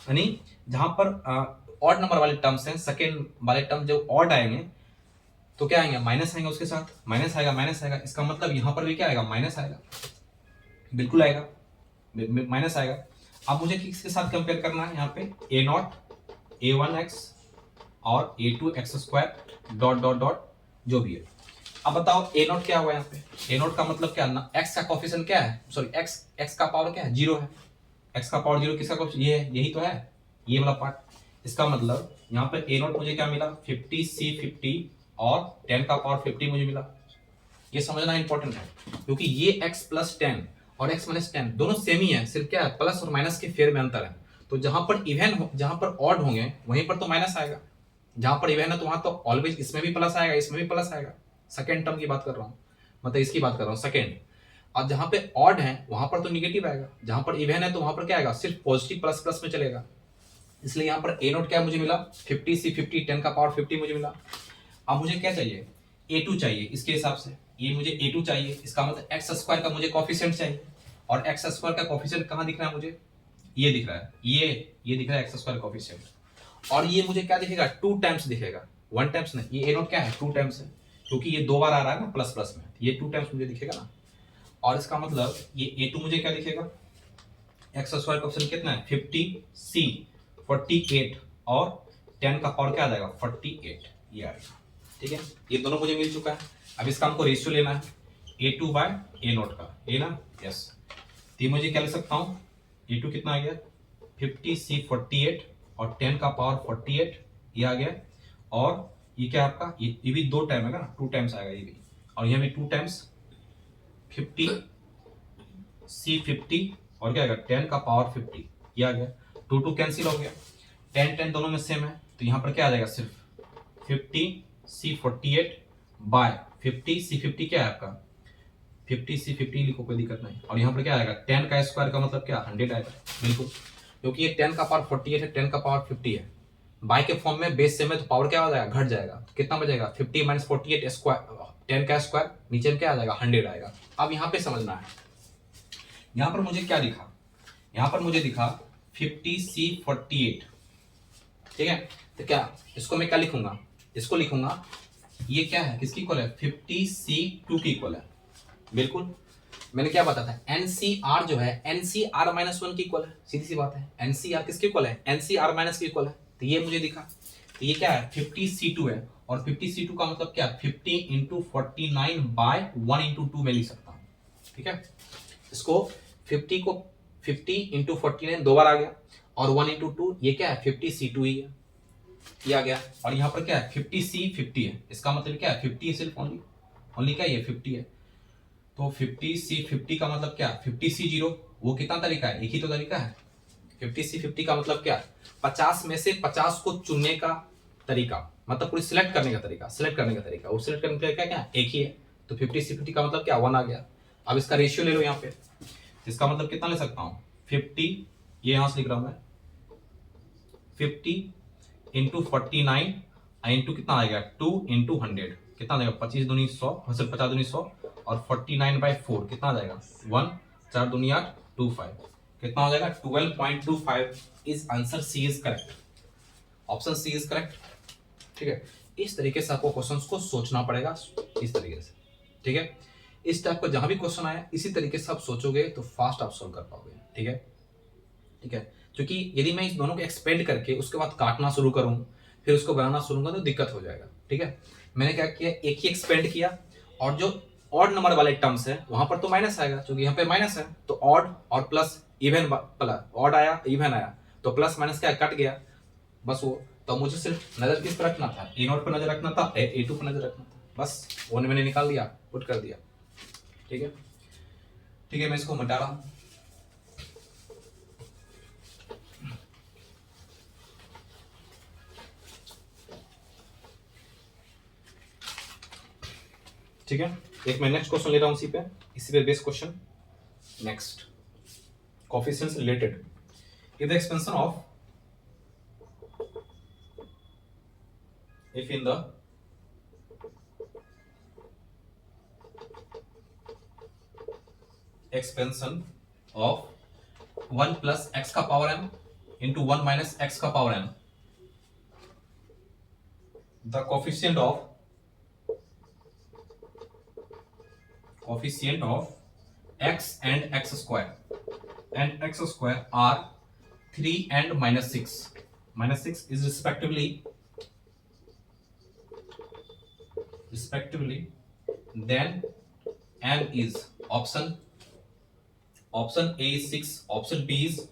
यानी जहां पर ऑड नंबर वाले टर्म्स हैं, सेकेंड वाले टर्म जब ऑड आएंगे तो क्या आएंगे माइनस आएंगे, उसके साथ माइनस आएगा माइनस आएगा, इसका मतलब यहाँ पर भी क्या आएगा माइनस आएगा, बिल्कुल आएगा माइनस आएगा। अब मुझे किसके साथ कंपेयर करना है, यहाँ पे a0 a1x और a2x square dot dot dot जो भी है। अब बताओ a0 क्या हुआ यहाँ पे, a0 का मतलब क्या ना, x का कोफिशिएंट क्या है, सॉरी x का पावर क्या है 0 है, x का पावर 0 किसका कोफिशिएंट ये है, यही तो है ये वाला पार्ट। इसका मतलब यहाँ पर a0 मुझे क्या मिला 50c50 और 10 का पावर 50 मुझे मिला। ये समझना इंपॉर्टेंट है, क्योंकि ये x प्लस 10 और x माइनस 10 दोनों सेम ही है, सिर्फ क्या है प्लस और माइनस के फेयर में अंतर है। तो जहां पर इवन हो, जहां पर ऑड होंगे वहीं पर तो माइनस आएगा, जहां पर इवन है तो वहां तो ऑलवेज इसमें भी प्लस आएगा इसमें भी प्लस आएगा। सेकेंड टर्म की बात कर रहा हूँ, मतलब इसकी बात कर रहा हूँ सेकेंड। और जहां पे ऑड है वहां पर तो निगेटिव आएगा, जहां पर इवन है तो वहां पर क्या आएगा सिर्फ पॉजिटिव प्लस प्लस में चलेगा। इसलिए यहाँ पर ए नोट क्या मुझे मिला 50 सी 50 10 का पावर 50 मुझे मिला। अब मुझे क्या चाहिए a2 चाहिए, इसके हिसाब से ये मुझे a2 चाहिए, इसका मतलब एक्स स्क्वायर का मुझे कॉफिशिएंट चाहिए, और एक्स स्क्वायर का कॉफिशिएंट कहाँ दिख रहा है मुझे, ये दिख रहा है, ये दिख रहा है एक्स स्क्वायर कॉफिशिएंट, और ये मुझे क्या दिखेगा 2 टाइम्स दिखेगा, 1 टाइम्स नहीं, ये a नोट क्या है 2 टाइम्स है, क्योंकि ये 2 बार आ रहा है ना प्लस प्लस में, ये 2 टाइम्स मुझे दिखेगा ना। और इसका मतलब ये a2 मुझे क्या दिखेगा, एक्स स्क्वायर का ऑप्शन कितना है 50 c 48 और 10 का पावर क्या आ जाएगा 48, ये आएगा। ठीक है, ये दोनों मुझे मिल चुका है। अब इसका हमको रेशियो लेना है a2 बाय a नोट का, ये ना, यस। तो मुझे क्या ले सकता हूँ, a2 कितना आ गया 50 c 48 और 10 का पावर 48, ये आ गया। और ये क्या आपका, ये भी 2 टाइम है ना, 2 टाइम्स आएगा ये भी, और ये भी 2 टाइम्स 50 c 50 और क्या आएगा 10 का पावर 50, ये आ गया। 2 2 कैंसिल हो गया, 10 10 दोनों में सेम है, तो यहाँ पर क्या आ जाएगा सिर्फ 50 c 48 बाय 50 c 50 क्या है आपका 50 c 50 लिखो, कोई दिक्कत नहीं। और यहाँ पर क्या आएगा 10 का स्क्वायर का मतलब क्या 100 आएगा, बिल्कुल, क्योंकि ये 10 का पावर 48 है, 10 का पावर 50 है, बाय के फॉर्म में बेस सेम है तो पावर क्या हो जाएगा घट जाएगा, तो कितना बचेगा 50 माइनस 48 स्क्वायर 10 का स्क्वायर, नीचे में क्या आ जाएगा 100 आएगा। अब यहाँ पे समझना है, यहाँ पर मुझे क्या दिखा, यहाँ पर मुझे दिखा 50 c 48, ठीक है, तो क्या इसको मैं क्या लिखूंगा, इसको लिखूंगा ये क्या है किसकी इक्वल है 50 c 2 की इक्वल है, बिल्कुल मैंने क्या बताया था NCR जो है NCR माइनस 1 की इक्वल है, सीधी सी बात है, NCR किसकी इक्वल है NCR माइनस की इक्वल है, तो ये मुझे दिखा, तो ये क्या है 50 c2 है, और 50 c2 का मतलब क्या 50 इंटू 49 बाय 1 इंटू 2 में लिख सकता हूँ, ठीक है। इसको 50 को 50 इंटू 49 2 बार आ गया, और 1 इंटू 2 ये क्या है 50 c2 ही है, ये आ गया। और यहाँ पर क्या है 50 c 50 है, इसका मतलब क्या है 50 है सिर्फ ओनली, ओनली क्या ये 50 है, तो 50 c 50 का मतलब क्या 50 c 0, वो कितना तरीका है, एक ही तो तरीका है, 50 c 50 का मतलब क्या 50 में से 50 को चुनने का तरीका, मतलब पूरी सिलेक्ट करने का तरीका, सिलेक्ट करने का तरीका, वो सिलेक्ट करने का तरीका क्या एक ही है, तो 50 c 50 का मतलब क्या 1 आ गया। अब इसका रेशियो ले लो यहाँ पे, इसका मतलब कितना ले सकता हूँ 50, ये यहां से लिख रहा हूं मैं 50 इंटू 49 इंटू कितना आएगा 2 इंटू 100, कितना आएगा 25 दूनी 100, 50 दूनी 100, और 49 बाई 4 कितना आ जाएगा 1, 4 दूनी 8 25, कितना हो जाएगा 12.25 is answer, C is correct, option C is correct. ठीक है, इस तरीके से आपको क्वेश्चंस को सोचना पड़ेगा, इस तरीके से, ठीक है। इस टाइप का जहां भी क्वेश्चन आया इसी तरीके से आप सोचोगे तो फास्ट आप सोल्व कर पाओगे, ठीक है, ठीक है। क्योंकि यदि मैं इस दोनों को एक्सपेंड करके उसके बाद काटना शुरू करूं फिर उसको बनाना शुरू करूंगा तो दिक्कत हो जाएगा, ठीक है। मैंने क्या किया एक ही एक्सपेंड किया, और जो ऑड नंबर वाले टर्म्स है वहां पर तो माइनस आएगा, क्योंकि यहाँ पे माइनस है, तो ऑड और प्लस इवन, प्लस ऑड आया इवन आया, तो प्लस माइनस क्या कट गया, बस वो। तो मुझे सिर्फ नजर किस पर रखना था, ए नोट पर नजर रखना था, A2 पर नजर रखना था, बस वो मैंने निकाल दिया, पुट कर दिया, ठीक है, ठीक है। मैं इसको मिटा रहा हूं, ठीक है। एक मैं नेक्स्ट क्वेश्चन ले रहा हूं इसी पे based question. Next coefficients related, if the expansion of, if in the expansion of 1 plus x का power m into 1 minus x का power m, the coefficient of x and x square are 3 and minus 6 is respectively, then m is option A is 6, option B is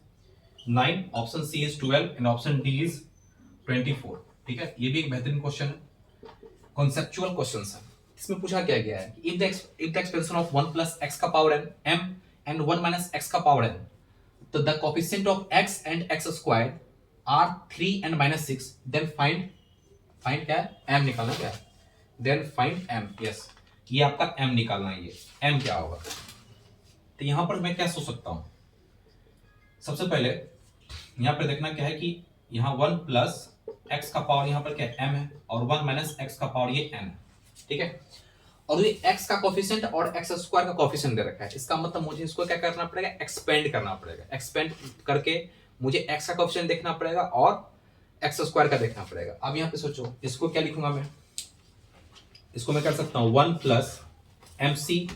9, option C is 12 and option D is 24। ठीक है, ये भी एक बेहतरीन question है, conceptual question है। इसमें पूछा क्या गया है if the expansion of 1 plus x का power m and 1 minus x का पावर n, तो the coefficient of x and x square are 3 and minus 6, then find क्या है m निकालना क्या है, देन फाइंड m, यस, ये आपका m निकालना है, ये m क्या होगा। तो यहां पर मैं क्या सोच सकता हूं, सबसे पहले यहां पर देखना क्या है कि यहाँ 1 प्लस एक्स का पावर यहाँ पर क्या है m है, और 1 माइनस एक्स का पावर ये n है, ठीक है। और ये x का कोफिशिएंट और x स्क्वायर का कोफिशिएंट दे रखा है, इसका मतलब मुझे इसको क्या करना पड़ेगा, एक्सपेंड करना पड़ेगा। एक्सपेंड करके मुझे x का कोफिशिएंट देखना पड़ेगा और x स्क्वायर का देखना पड़ेगा। अब यहाँ पे सोचो इसको क्या लिखूंगा मैं, इसको मैं कर सकता हूँ 1 प्लस MC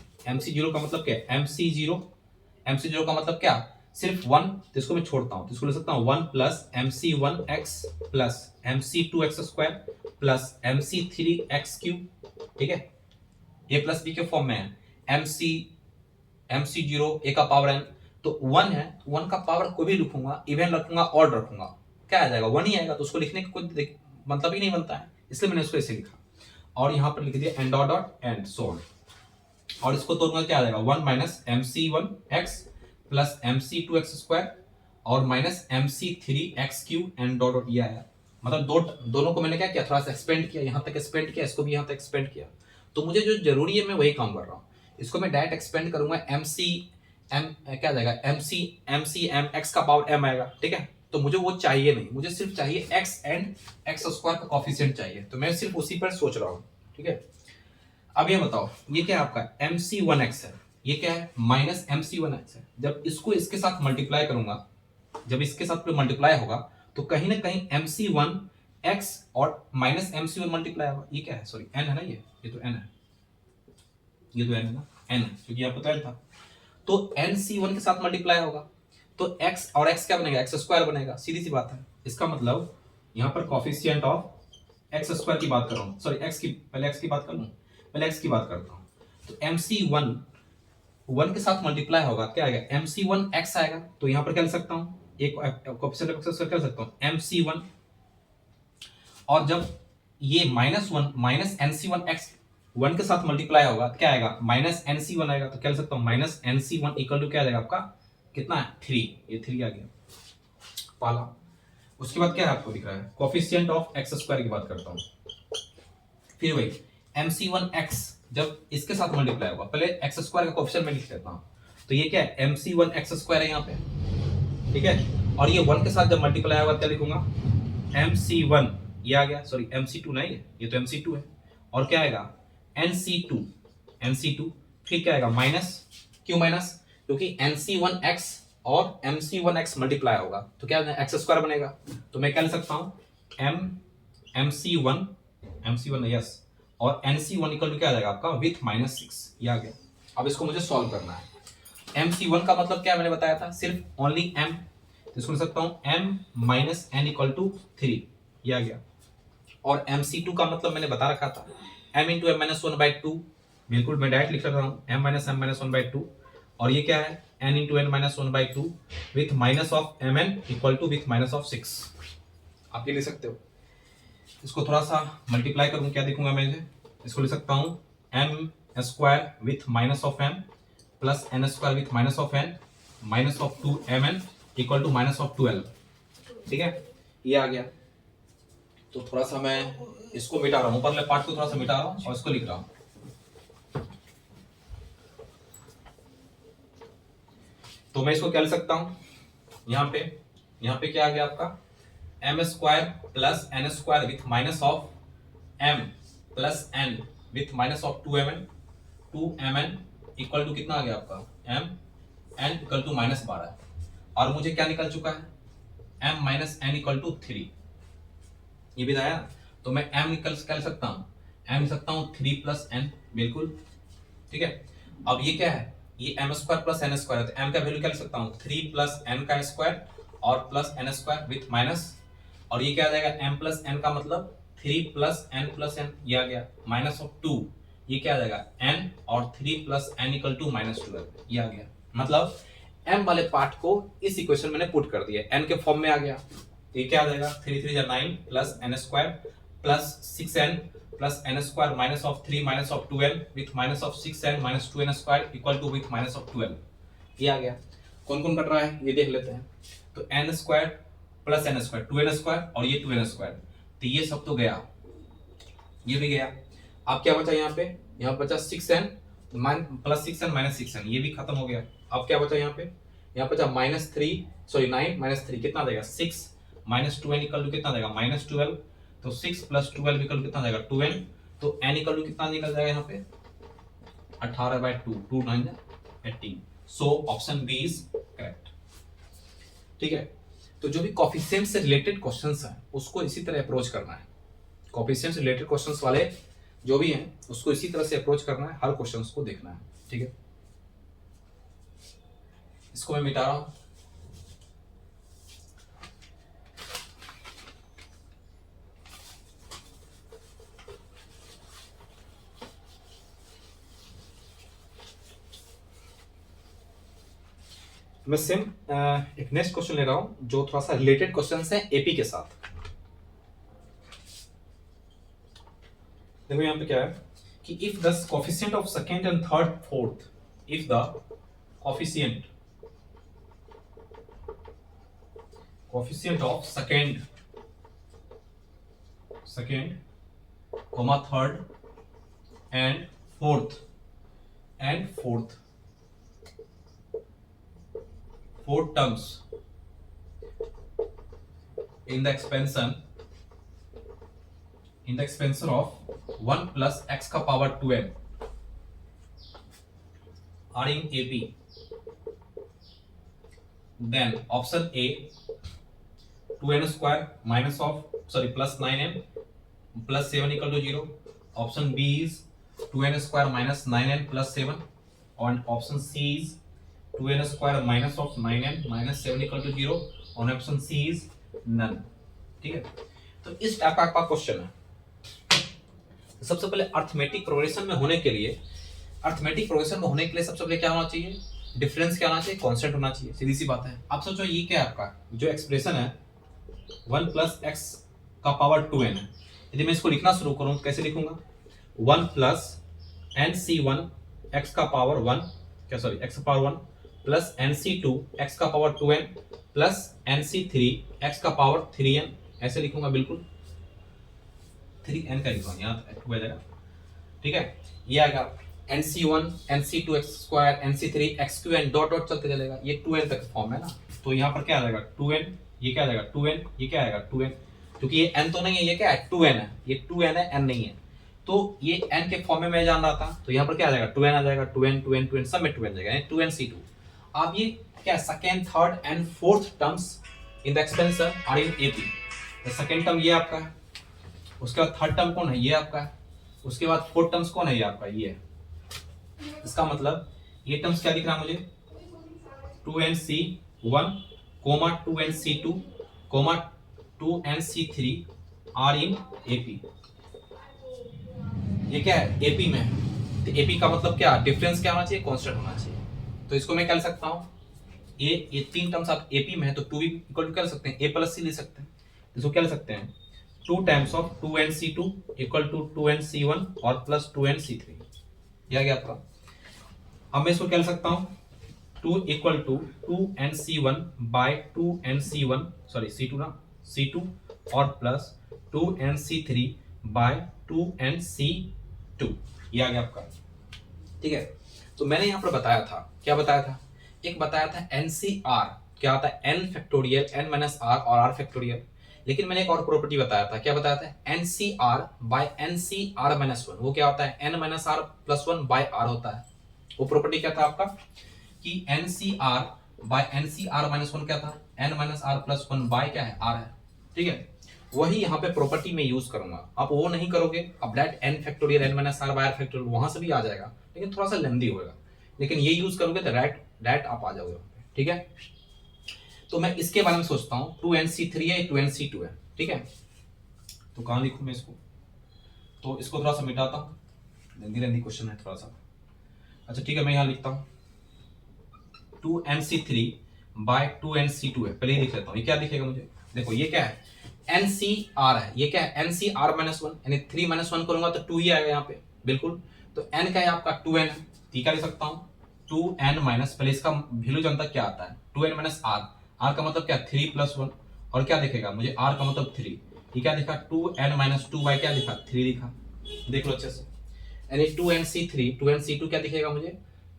जीरो का मतलब क्या है, MC जीरो का मतलब क्या, सिर्फ 1, तो इसको मैं छोड़ता हूँ, तो इसको लिख सकता हूँ 1 plus MC1x plus MC2x square plus MC3x cube, ठीक है। ए प्लस बी के फॉर्म में है, MC जीरो ए का पावर n, तो 1 है, 1 का पावर कोई भी लिखूंगा, इवन रखूंगा, ऑड रखूंगा, क्या आ जाएगा, 1 ही आएगा, तो उसको लिखने का कोई मतलब ही नहीं बनता है, इसलिए मैंने इसको ऐसे लिखा। और यहाँ पर लिख दिया and dot dot and solve, और इसको तोड़ूंगा क्या आ जाएगा, 1 minus MC1x plus MC2x square और minus MC3x cube and dot dot ये आया। मतलब दोनों को मैंने क्या किया, थोड़ा सा एक्सपेंड किया, यहाँ तक एक्सपेंड किया, इसको भी यहाँ तक एक्सपेंड किया। तो मुझे जो जरूरी है मैं वही काम कर रहा हूँ। इसको मैं डायरेक्ट एक्सपेंड करूंगा, क्या आ जाएगा, MC m x का पावर m आएगा, ठीक है। तो मुझे वो चाहिए नहीं, मुझे सिर्फ चाहिए x एंड x स्क्वायर का कोफिशिएंट चाहिए, तो मैं सिर्फ उसी पर सोच रहा हूँ, ठीक है। अब ये बताओ, ये क्या है आपका MC1x है, ये क्या है माइनस MC1x है। जब इसको इसके साथ मल्टीप्लाई करूंगा, जब इसके साथ मल्टीप्लाई होगा तो कहीं ना कहीं MC1x और माइनस MC1 मल्टीप्लाई होगा। ये क्या है, सॉरी n है ना, ये तो n है, ये तो n है ना, n है, क्योंकि यहाँ पर n था, तो NC1 के साथ मल्टीप्लाई होगा, तो x और x क्या बनेगा, x स्क्वायर बनेगा, सीधी सी बात है। इसका मतलब यहाँ पर कोफिशिएंट ऑफ x स्क्वायर की बात कर रहा हूँ, सॉरी x की, पहले x की बात कर लूँ, पहले x की बात करता हूँ। तो MC1 1 के साथ मल्टीप्लाई होगा, क्या आएगा, MC1x आएगा, तो यहाँ पर क्या लिख सकता हूँ, एक कोफिशिएंट ऑफ x स्क्वायर कर सकता हूँ MC1, और जब ये -1 माइनस NC1x 1 के साथ मल्टीप्लाई होगा, क्या आएगा, माइनस NC1 आएगा, तो क्या लिख सकता हूँ, माइनस NC1 इक्वल टू क्या आ जाएगा आपका, कितना है, 3, ये 3 आ गया पाला। उसके बाद क्या है आपको दिख रहा है, कोफिशिएंट ऑफ x स्क्वायर की बात करता हूँ, फिर वही MC1x जब इसके साथ मल्टीप्लाई होगा, पहले x स्क्वायर का कोफिशिएंट मैं लिख लेता हूँ, तो ये क्या है, MC1x स्क्वायर है यहाँ पे, ठीक है। और ये 1 के साथ जब मल्टीप्लाई होगा क्या लिखूंगा, MC1, ये आ गया, सॉरी MC2 नहीं, ये तो MC2 है, और क्या आएगा NC2, फिर क्या आएगा माइनस, क्यों माइनस, क्योंकि NC1x और MC1x मल्टीप्लाई होगा, तो क्या x स्क्वायर बनेगा, तो मैं क्या लिख सकता हूँ MC1 यस, और NC1 इक्वल टू क्या आ जाएगा आपका विथ -6, ये आ गया। अब इसको मुझे सॉल्व करना है। MC1 का मतलब क्या मैंने बताया था, सिर्फ ओनली m, तो इसको लिख सकता हूँ m minus n equal to 3, ये आ गया। और MC2 का मतलब मैंने बता रखा था m इंटू m माइनस 1/2, बिल्कुल मैं डायरेक्ट लिख रहा हूँ m माइनस m 1/2, और ये क्या है n into n minus 1/2 with minus of mn equal to with minus of 6, आप ये लिख सकते हो। इसको थोड़ा सा मल्टीप्लाई करूँ, क्या देखूंगा मैं, इसको लिख सकता हूँ m square with minus of m plus n square with minus of n minus of 2mn equal to minus of 12, ठीक है, ये आ गया। तो थोड़ा सा मैं इसको मिटा रहा हूँ, ऊपरले पार्ट को थोड़ा सा मिटा रहा हूँ और इसको लिख रहा हूँ। तो मैं इसको क्या लिख सकता हूँ, यहाँ पे क्या आ गया आपका m square plus n square with minus of m plus n with minus of 2mn equal to कितना आ गया आपका m n इक्वल टू -12, और मुझे क्या निकल चुका है m minus n equal to 3, ये भी आया। तो मैं m निकल कर सकता हूँ, m लिख सकता हूँ 3 प्लस n, बिल्कुल ठीक है। अब ये क्या है, ये m square plus n square है, तो m का वैल्यू क्या लिख सकता हूँ 3 प्लस n का स्क्वायर और plus n square with minus, और ये क्या आ जाएगा m प्लस n का मतलब 3 प्लस n, ये आ गया माइनस ऑफ 2, ये क्या आ जाएगा n और 3 प्लस n इक्वल टू -12, ये आ गया। मतलब m वाले पार्ट को इस इक्वेशन में पुट कर दिया, n के फॉर्म में आ गया, तो ये क्या आ जाएगा 3 3 9 plus n square plus 6n plus n square minus of 3 minus of 2n with minus of 6n minus 2n square equal to with minus of 12, ये आ गया। कौन कौन कट रहा है ये देख लेते हैं। तो n square plus n square 2n square और ये 2n स्क्वायर, तो ये सब तो गया, ये भी गया। अब क्या बचा यहाँ पे, यहाँ बचा 6n plus 6n minus 6n, ये भी खत्म हो गया। अब क्या बचा यहाँ पे, यहाँ बचा -3 सॉरी 9 -3 कितना देगा 6 minus two n equal to कितना जाएगा -12, तो 6 + 12 इक्वल कितना जाएगा 2n, तो n इक्वल टू कितना निकल जाएगा यहाँ पे 18/2, 2 9 18, so option B is correct. ठीक है, तो जो भी कोफिशिएंट से रिलेटेड क्वेश्चंस हैं उसको इसी तरह अप्रोच करना है। कोफिशिएंट से रिलेटेड क्वेश्चंस वाले जो भी हैं उसको इसी तरह से अप्रोच करना है, हर क्वेश्चंस को देखना है। ठीक है, इसको मैं मिटा रहा हूं। मैं सेम एक नेक्स्ट क्वेश्चन ले रहा हूं जो थोड़ा सा रिलेटेड क्वेश्चंस है एपी के साथ। देखो यहां पे क्या है कि if the coefficient of second and third fourth, if the coefficient of second comma third and fourth four terms in the expansion of 1 plus x का power 2n are in AP, then option A 2n square minus of plus 9n plus 7 equal to 0, option B is 2n square minus 9n plus 7, and option C is 2n square minus of 9n minus 7 equal to 0, and option C is none। ठीक है, तो इस type का आपका question है। सबसे पहले arithmetic progression में होने के लिए सबसे पहले क्या होना चाहिए, डिफरेंस क्या होना चाहिए, कांस्टेंट होना चाहिए, सीधी सी बात है। आप सोचो ये क्या है आपका जो एक्सप्रेशन है 1 प्लस x का पावर 2n है, यदि मैं इसको लिखना शुरू करूं तो कैसे लिखूंगा 1 प्लस nc1 x का पावर 1 x का पावर 1 प्लस nc2 x का power 2n plus nc3 x का पावर 3n, ऐसे लिखूंगा बिल्कुल 3n का लिखूंगा यहाँ 2 आ जाएगा। ठीक है, ये आएगा nc1 nc2 x square nc3 x cube dot dot चलते चलेगा, ये 2n तक फॉर्म है ना, तो यहाँ पर क्या आ जाएगा 2n, ये क्या आ जाएगा 2n, ये क्या आएगा 2n, क्योंकि ये n तो नहीं है, ये क्या है 2n है, ये 2n है n नहीं है, तो ये n के फॉर्म में मैं जान रहा था, तो यहाँ पर क्या आ जाएगा 2n आ जाएगा, 2n सब में 2n जाएगा, 2nc2। अब ये क्या second third and fourth terms in the expansion are in AP, तो सेकंड टर्म ये आपका है, उसके बाद थर्ड टर्म कौन है, ये आपका है, उसके बाद फोर्थ टर्म्स कौन है, ये आपका ये है। इसका मतलब ये टर्म्स क्या दिख रहा है मुझे 2nc1 comma 2nc2 comma 2nc3 are in AP, ये क्या है एपी में, तो एपी का मतलब क्या, डिफरेंस क्या होना चाहिए, कांस्टेंट होना चाहिए। तो इसको मैं क्या लिख सकता हूँ, ये तीन टर्म्स आप एपी में है तो 2 इक्वल टू क्या लिख सकते हैं, a प्लस सी लिख सकते हैं, इसको क्या लिख सकते हैं 2 times of 2nc2 equal to 2nc1 और प्लस 2nc3, यह गया आपका। अब मैं इसको क्या लिख सकता हूँ 2 equal to 2nc1 bye 2nc1 c2 ना c2 और प्लस 2nc3 बाय 2nc2, ये आ गया आपका। ठीक है, तो मैंने यहाँ पर बताया था, क्या बताया था, एक बताया था NCR क्या होता है n factorial n minus r और r फैक्टोरियल, लेकिन मैंने एक और प्रॉपर्टी बताया था, क्या बताया था NCR बाय NCR माइनस 1, वो क्या होता है n minus r plus 1 by r होता है। वो प्रॉपर्टी क्या था आपका कि NCR बाय NCR माइनस 1 क्या था n minus r plus 1 by क्या है r है। ठीक है, वही यहाँ पे प्रॉपर्टी में यूज करूंगा, आप वो नहीं करोगे, अब direct n factorial n minus r by r factorial वहां से भी आ जाएगा, लेकिन थोड़ा सा लेंदी होगा, लेकिन ये यूज करोगे तो डायरेक्ट आप आ जाओगे। ठीक है, तो मैं इसके बारे में सोचता हूँ 2nc3 है 2nc2 है। ठीक है, तो कहाँ लिखूं मैं इसको, तो इसको थोड़ा सा मिटाता हूँ, लेंदी क्वेश्चन है थोड़ा सा। अच्छा ठीक है, मैं यहाँ लिखता हूँ 2nc3 बाय 2nc2 है, पहले ही लिख लेता हूँ, ये क्या दिखेगा मुझे, देखो ये क्या है NCR है, ये क्या है NCR माइनस 1, यानी 3 माइनस 1 करूंगा तो 2 ही आएगा यहाँ पे बिल्कुल, तो n का है आपका 2n है, क्या लिख सकता हूँ 2n माइनस, पहले इसका वैल्यू जानता क्या आता है 2n माइनस r, r का मतलब क्या 3 प्लस 1, और क्या दिखेगा मुझे r का मतलब 3, ये क्या दिखा 2n माइनस 2 बाय क्या दिखा 3 दिखा, देख लो अच्छे से, यानी 2nc2 क्या दिखेगा मुझे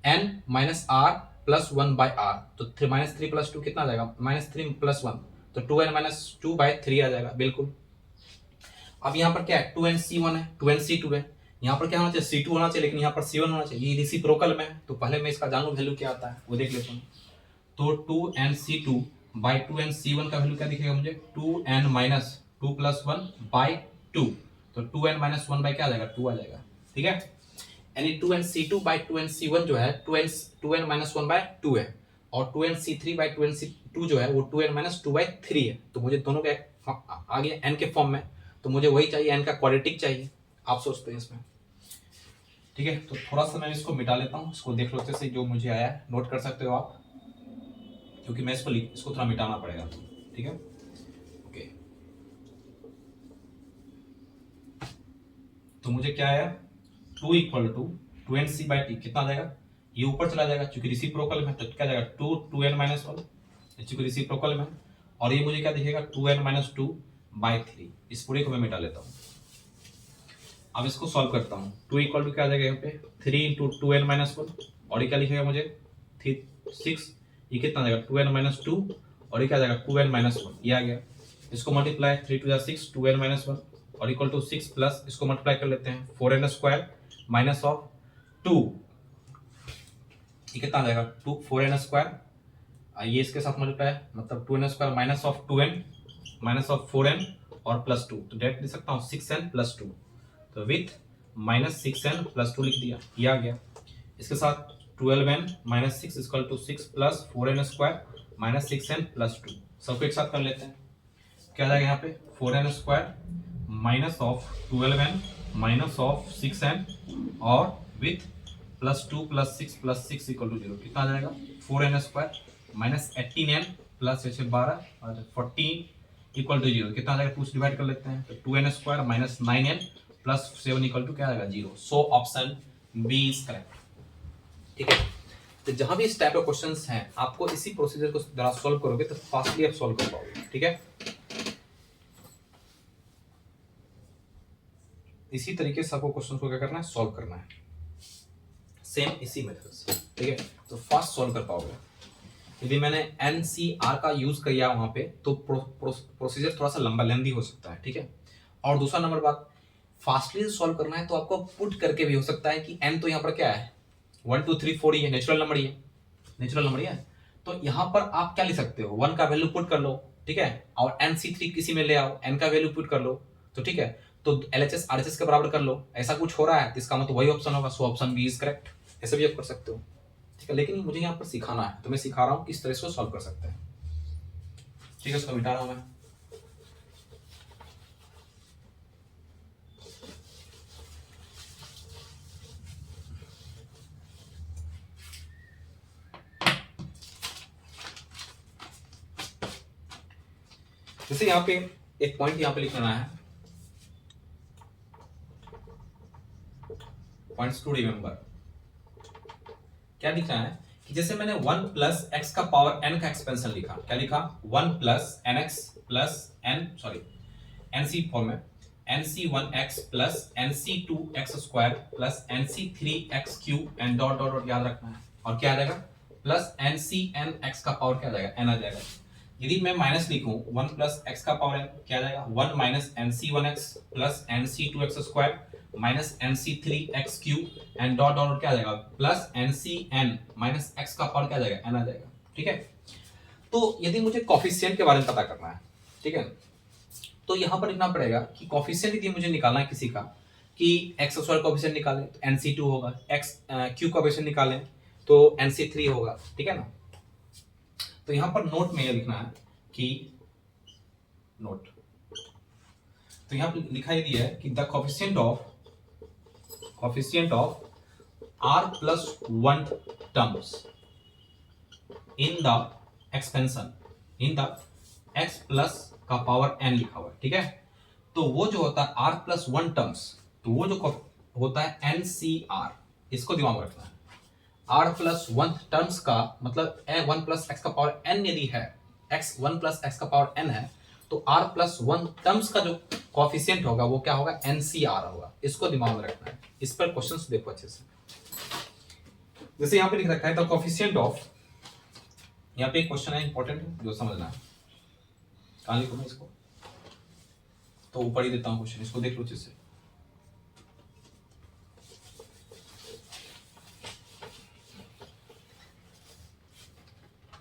n minus r plus 1 by r, तो 3 माइनस 3 प्लस 2 कितना आ जाएगा -3 प्लस 1, तो 2n-2/3 आ जाएगा बिल्कुल। अब यहाँ पर क्या है, 2n-c1 है, 2n-c2 है, यहाँ पर क्या होना चाहिए, c2 होना चाहिए, लेकिन यहाँ पर c1 होना चाहिए, ये रेसिप्रोकल में है, तो पहले मैं इसका जानू वैल्यू क्या आता है वो देख लेता हूँ। तो 2n-c2/2n-c1 का वैल्यू क्या दिखेगा मुझे, 2n-2 + 1/2, तो 2n-1 बाई क्या आ जाएगा, 2 आ जाएगा, ठीक है। यानी 2nc2/2nc1 जो है 2n-1/2 है, और 2nc3/2nc2 जो है वो 2n-2/3 है, तो मुझे दोनों के आ गया n के फॉर्म में, तो मुझे वही चाहिए, n का क्वाड्रेटिक चाहिए, आप सोचते हैं इसमें, ठीक है। तो थोड़ा सा मैं इसको मिटा लेता हूँ, इसको देख लो अच्छे से, जो मुझे आया है नोट कर सकते हो आप, क्योंकि मैं इसको थोड़ा मिटाना पड़ेगा, ठीक है। ओके, तो मुझे क्या आया, 2 = 2nc/t कितना आ जाएगा, ये ऊपर चला जाएगा क्योंकि रेसिप्रोकल में, तो क्या जाएगा 2n-1 क्योंकि रेसिप्रोकल में, और ये मुझे क्या दिखेगा 2n-2/3। इस पूरे को मैं मिटा लेता हूँ। अब इसको सॉल्व करता हूँ, 2 = क्या आ जाएगा यहाँ पे 3 × 2n-1, और ये क्या लिखेगा मुझे 6, ये कितना आ जाएगा 2n-2, और ये क्या आ जाएगा 2n-1, ये आ गया। इसको मल्टीप्लाई 3 × 6 2n-1 और इक्वल टू 6 प्लस इसको मल्टीप्लाई कर लेते हैं 4n² - 2, ये कितना आ जाएगा 4n², ये इसके साथ मल्टीप्लाई मतलब 2n² - 2n - 4n और +2, तो डायरेक्ट लिख सकता हूँ 6n + 2, तो विथ -6n + 2 लिख दिया, ये आ गया। इसके साथ 12n - 6 = 6 + 4n² - 6n + 2, सबको एक साथ कर लेते हैं, क्या आ जाएगा यहाँ पे 4n² - 12n - 6n और विथ +2 + 6 + 6 = 0, कितना आ जाएगा 4n² - 18n + 12 और 14 = 0, कितना आ जाएगा 2 से डिवाइड कर लेते हैं, तो 2n² - 9n + 7 = क्या आ जाएगा 0। So option B is correct, ठीक है। तो जहां भी इस टाइप के क्वेश्चंस हैं, आपको इसी प्रोसीजर को जरा सॉल्व करोगे तो फास्टली आप सॉल्व कर पाओगे, ठीक है। इसी तरीके से आपको क्वेश्चन को क्या करना है, सॉल्व करना है, सेम इसी मेथड से, ठीक है, तो फास्ट सॉल्व कर पाओगे। यदि मैंने NCR का यूज किया वहां पे, तो प्रोसीजर थोड़ा सा लंबा लेंदी हो सकता है, ठीक है। और दूसरा नंबर बात, फास्टली सॉल्व करना है तो आपको पुट करके भी हो सकता है कि n तो यहाँ पर क्या है 1 2 3 4 ही है, नेचुरल नंबर ही है, नेचुरल नंबर ही है, तो यहाँ पर आप क्या लिख सकते हो 1 का वैल्यू पुट कर लो, ठीक है, और NC3 किसी में ले आओ, n का वैल्यू पुट कर लो, तो ठीक है, तो LHS RHS के बराबर कर लो, ऐसा कुछ हो रहा है तो इसका मतलब वही ऑप्शन होगा, so option B is correct, ऐसे भी आप कर सकते हो, ठीक है। लेकिन मुझे यहाँ पर सिखाना है, तो मैं सिखा रहा हूँ किस तरह से सॉल्व कर सकते हैं, ठीक है। इसको मिटा रहा हूँ मैं, जैसे यहाँ पे एक पॉइंट यहाँ पे लिखना है, पॉइंट्स टू रिमेंबर, क्या लिखना है कि जैसे मैंने 1 + x का पावर n का एक्सपेंशन लिखा, क्या लिखा 1 + nx + n sorry nc form में nc1x + nc2x² + nc3x³ and dot dot dot याद रखना है, और क्या आ जाएगा प्लस ncnx का पावर क्या आ जाएगा n आ जाएगा। यदि मैं माइनस लिखूं 1 + x का पावर n क्या आ जाएगा 1 - nc1x + nc2x² - nc3x³ and dot dot क्या आ जाएगा प्लस ncn - x का पावर क्या आ जाएगा n आ जाएगा, ठीक है। तो यदि मुझे कोफिशिएंट के बारे में पता करना है, ठीक है, तो यहां पर लिखना पड़ेगा कि कोफिशिएंट यदि मुझे निकालना है किसी का, कि x स्क्वायर कोफिशिएंट निकालें तो nc2 होगा, x q कोफिशिएंट निकालें तो nc3 होगा, ठीक है ना। तो यहां पर नोट में यह लिखना है कि नोट, तो यहां पर लिखा यदि है कि the coefficient of r + 1 terms in the expansion in the x plus का पावर n लिखा हुआ है, ठीक है। तो वो जो होता है r + 1 टर्म्स, तो वो जो होता है NCR, इसको दिमाग में रखना है। r + 1 टर्म्स का मतलब 1 + x का पावर n यदि है, x 1 + x का पावर n है, तो r + 1 टर्म्स का जो कोफिशिएंट होगा वो क्या होगा NCR होगा, इसको दिमाग में रखना है। इस पर क्वेश्चंस देखो अच्छे से, जैसे यहाँ पे लिख रखा है द कोफिशिएंट ऑफ, यहाँ पे एक क्वेश्चन है इंपॉर्टेंट जो समझना है, कहाँ लिखूँ मैं इसको, तो ऊपर ही देता हूँ क्वेश्चन, इसको देख लो अच्छे से।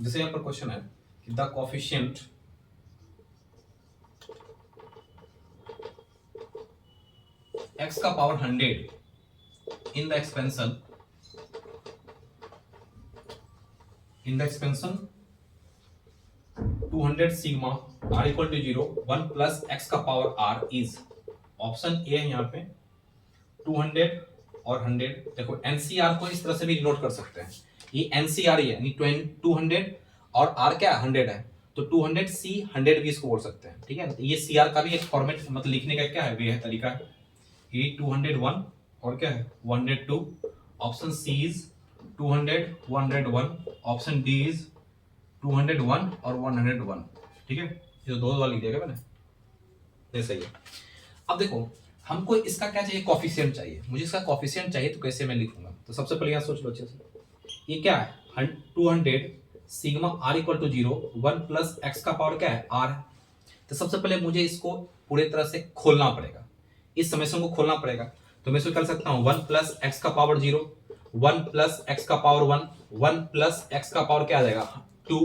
जैसे यहाँ पर क्वेश्चन है कि द कोफिशिएंट x का power 100 in the expansion 200 sigma r equal to 0 1 plus x का power r is, option A है यहाँ पे 200 और 100। देखो एनसीआर को इस तरह से भी डिनोट कर सकते हैं, ये एनसीआर ही है, यानी 200 और r क्या 100 है, तो 200 सी 100 भी इसको बोल सकते हैं, ठीक है। तो ये सीआर का भी एक फॉर्मेट मतलब लिखने का क्या है, वे है, तरीका है। ये 201 और क्या है 102, option C is 200 101, option D is 201 और 101, ठीक है। ये तो दो वाला लिख दिया मैंने, ये सही है। अब देखो हमको इसका क्या चाहिए, कोफिशिएंट चाहिए, मुझे इसका कोफिशिएंट चाहिए, तो कैसे मैं लिखूंगा, तो सबसे पहले यहाँ सोच लो अच्छे से, ये क्या है 200 sigma r equal to 0 1 plus x का पावर क्या है r है। तो सबसे पहले मुझे इसको पूरी तरह से खोलना पड़ेगा, इस समेशन को खोलना पड़ेगा, तो मैं इसको कर सकता हूँ 1 प्लस x का पावर 0 1 प्लस x का पावर 1 1 प्लस x का पावर क्या आ जाएगा 2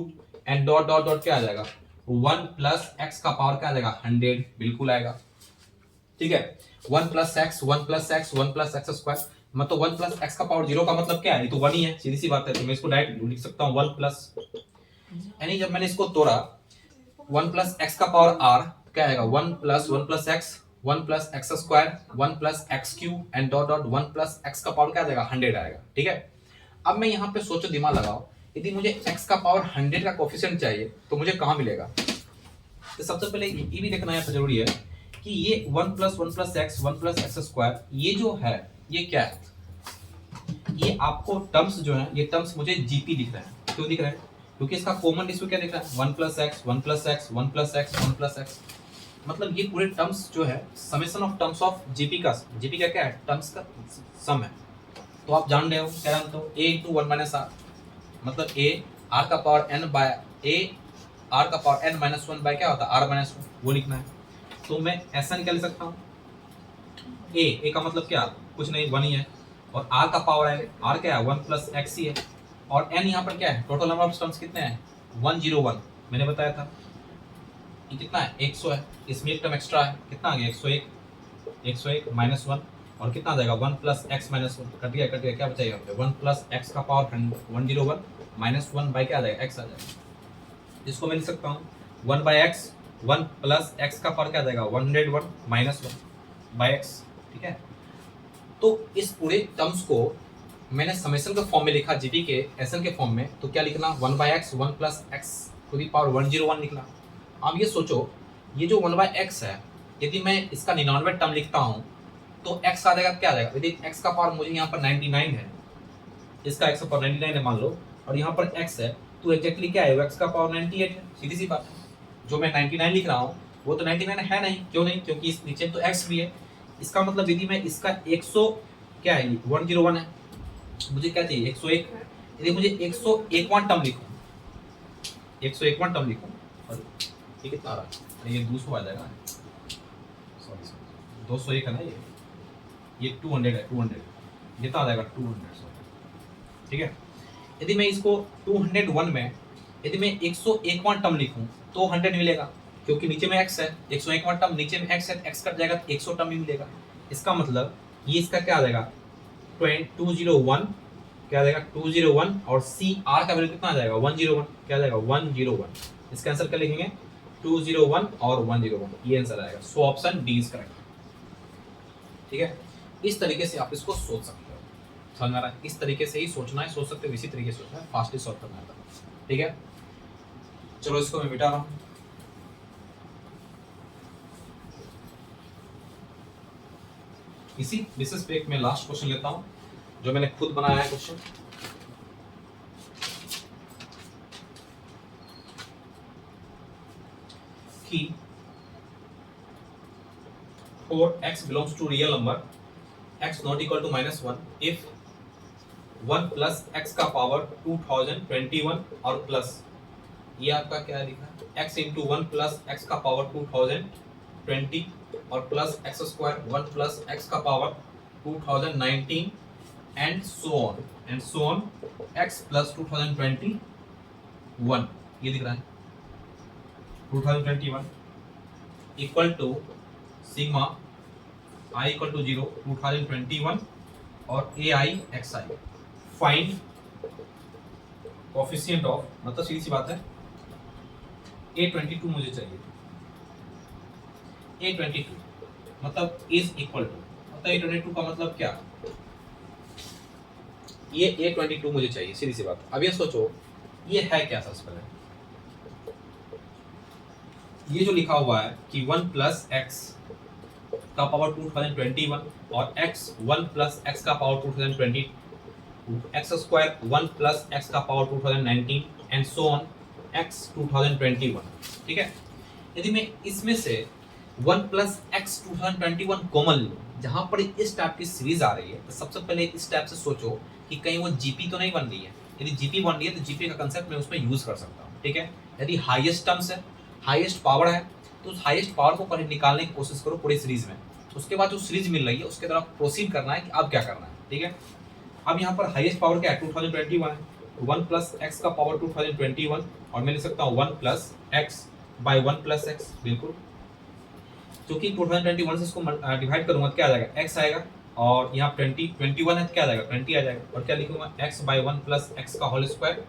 एंड डॉट डॉट डॉट क्या आ जाएगा 1 प्लस x का पावर क्या आ जाएगा 100, बिल्कुल आएगा, ठीक है। 1 plus x 1 plus x 1 plus X square, मतलब 1 प्लस एक्स का पावर 0 का मतलब क्या है, ये तो 1 ही है, सीधी सी बात है। तो मैं इसको डायरेक्ट लिख सकता हूँ 1 प्लस, यानी जब मैंने इसको तोड़ा 1 प्लस एक्स का पावर r क्या आएगा 1 plus x 1 plus X square 1 plus x cube and dot dot 1 plus x का पावर क्या आ जाएगा 100 आएगा, ठीक है। अब मैं यहाँ पे सोचो, दिमाग लगाओ, यदि मुझे x का पावर 100 का कोफिशिएंट चाहिए तो मुझे कहाँ मिलेगा। तो सबसे पहले ये भी देखना यहाँ पे जरूरी है कि ये 1 plus x 1 plus X square ये जो है ये क्या है, ये आपको टर्म्स जो है ये टर्म्स मुझे जीपी दिख रहे हैं, क्यों दिख रहे हैं, क्योंकि इसका कॉमन इसमें क्या दिख रहा है 1 plus x 1 plus x 1 plus x 1 plus x, मतलब ये पूरे टर्म्स जो है summation of terms of GP का क्या है टर्म्स का सम है। तो आप जान रहे हो क्या जानते हो a इंटू 1 माइनस आर, मतलब a r का power n by a r का पावर n माइनस 1 बाय क्या होता है r माइनस 1, वो लिखना है। तो मैं ऐसा निकाल सकता हूँ a का मतलब क्या कुछ नहीं 1 ही है, और r का पावर है r क्या है 1 प्लस एक्स ही है, और n यहाँ पर क्या है टोटल नंबर ऑफ टर्म्स कितने हैं 101, मैंने बताया था ये कितना है 100 है, इसमें एक टर्म एक्स्ट्रा है, कितना आ गया 101 माइनस 1 और कितना आ जाएगा 1 प्लस एक्स माइनस 1, कट गया क्या बचेगा 1 प्लस एक्स का पावर 101 माइनस 1 बाई क्या आ जाएगा x आ जाएगा। इसको मैं लिख सकता हूँ 1 बाई एक्स 1 प्लस एक्स का पावर क्या आ जाएगा 101 माइनस 1 बाई एक्स, ठीक है। तो इस पूरे टर्म्स को मैंने समेशन के फॉर्म में लिखा जीपी के एसएन के फॉर्म में, तो क्या लिखना 1 by x 1 plus x to the power 101 लिखना। अब ये सोचो ये जो 1 बाई एक्स है यदि मैं इसका 99 टर्म लिखता हूँ तो x आ जाएगा क्या आ जाएगा, यदि x का पावर मुझे यहाँ पर 99 है, इसका x का पावर 99 है मान लो, और यहाँ पर x है तो एग्जैक्टली क्या है x का पावर 98 है, सीधी सी बात है। जो मैं 99 लिख रहा हूँ वो तो 99 है नहीं, क्यों नहीं, क्योंकि इस नीचे तो x भी है। इसका मतलब यदि मैं इसका 100 क्या है 101 है, मुझे क्या चाहिए 101, यदि मुझे 101वां टर्म लिखूँ 101वां टर्म लिखूँ और ये कितना आ रहा है, ये 200 आ जाएगा, सॉरी 201 है ना, ये 200 है 200 कितना आ जाएगा 200, सॉरी, ठीक है। यदि मैं इसको 201 में यदि मैं 101वां टर्म लिखूं तो 100 मिलेगा, क्योंकि नीचे में x है, 101वां टर्म नीचे में x है, x कट जाएगा तो 100 टर्म ही मिलेगा। इसका मतलब ये इसका क्या आ जाएगा 201 क्या आ जाएगा 201 और सी आर का वैल्यू कितना आ जाएगा 101, क्या आ जाएगा 101, इसका आंसर क्या लिखेंगे 201 और 101, ये आंसर आएगा। So option D is correct, ठीक है। इस तरीके से आप इसको सोच सकते हो, समझ में आ रहा है, इस तरीके से ही सोचना है, सोच सकते हो, इसी तरीके से सोचना है, फास्टली सॉल्व करना है, ठीक है। चलो इसको मैं मिटा रहा हूं। इसी विशेष पे एक मैं लास्ट क्वेश्चन लेता हूं जो मैंने खुद बनाया है क्वेश्चन, कि for x belongs to real number x not equal to -1 if 1 plus x का पावर 2021 और प्लस ये आपका क्या लिखा है, x into one plus x का पावर 2020 और plus X square one plus x का power 2019 and so on x plus 2021 ये दिख रहा है 2021 equal to sigma i equal to 0 2021 और ai xi find coefficient of, मतलब सीधी सी बात है a22 मुझे चाहिए, a22 मतलब इज इक्वल टू, मतलब a22 का मतलब क्या, ये a22 मुझे चाहिए, सीधी सी बात। अब ये सोचो ये है क्या, सबसे पहले ये जो लिखा हुआ है कि 1 प्लस एक्स का पावर 2021 और x 1 प्लस एक्स का power 2020 X square 1 plus x का power 2019 and so on x 2021, ठीक है। यदि मैं इसमें से 1 प्लस एक्स 2021 कॉमन लूँ, जहाँ पर इस टाइप की सीरीज आ रही है, तो सबसे पहले इस टाइप से सोचो कि कहीं वो जीपी तो नहीं बन रही है। यदि जीपी बन रही है तो जीपी का कंसेप्ट मैं उसमें यूज कर सकता हूँ, ठीक है। यदि हाईएस्ट टर्म्स है, हाईएस्ट पावर है, तो उस हाईएस्ट पावर को पहले निकालने की कोशिश करो पूरी सीरीज में, उसके बाद जो सीरीज मिल रही है उसके तरफ प्रोसीड करना है कि अब क्या करना है, ठीक है। अब यहाँ पर हाईएस्ट पावर क्या है, 2021 है, 1 प्लस एक्स का पावर 2021 और मैं लिख सकता हूँ 1 plus x by 1 plus x, बिल्कुल, क्योंकि 2021 से इसको डिवाइड करूंगा तो क्या आ जाएगा, एक्स आएगा और यहाँ 21 है तो क्या आ जाएगा, 20 आ जाएगा, और क्या लिखूंगा, एक्स बाई 1 प्लस एक्स का whole square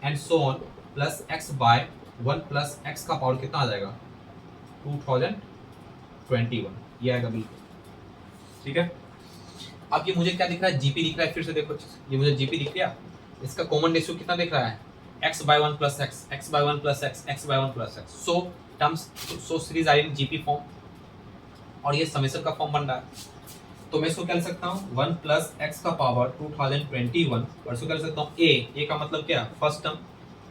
and so on plus x by 1 plus x का पावर कितना आ जाएगा, 2021, ये आएगा बिल्कुल, ठीक है। अब ये मुझे क्या दिख रहा है, जीपी दिख रहा है, फिर से देखो ये मुझे जीपी दिख गया, इसका कॉमन रेशियो कितना दिख रहा है, x by 1 plus x, x by 1 plus x, x by 1 plus x, so terms, so series I in GP form और ये समेशन का फॉर्म बन रहा है। तो मैं इसको क्या लिख सकता हूँ, 1 प्लस एक्स का पावर 2021 और इसको क्या लिख सकता हूँ, ए का मतलब क्या, फर्स्ट टर्म,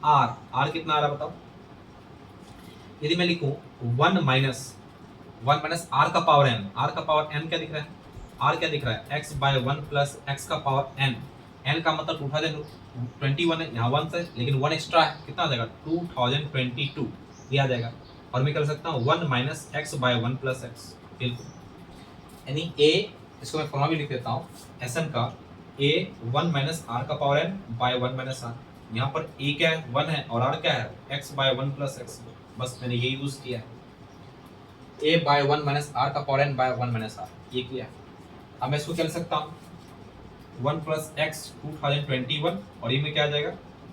आर कितना आ रहा है बताओ। यदि मैं लिखूं 1 माइनस आर का पावर एन, आर का पावर एन क्या दिख रहा है, आर क्या दिख रहा है, एक्स बाय 1 प्लस एक्स का पावर एन, एन का मतलब 2021 है, यहाँ 1 से लेकिन 1 एक्स्ट्रा है, कितना आ जाएगा 2022, ये आ जाएगा। और मैं कर सकता हूँ 1 minus x by 1 plus x, बिल्कुल, यानी ए, इसको मैं फॉर्मूला भी लिख देता हूँ एस एन का, ए 1 माइनस आर का power n by 1 minus r, यहाँ पर ए क्या है 1 है और आर क्या है एक्स बाय 1 प्लस एक्स, बस मैंने ये यूज किया है, ए बाय 1 माइनस आर का power n by 1 minus r, ये किया है। अब मैं इसको क्या लिख सकता हूँ, 1 प्लस एक्स 2021 और ये में क्या आ जाएगा,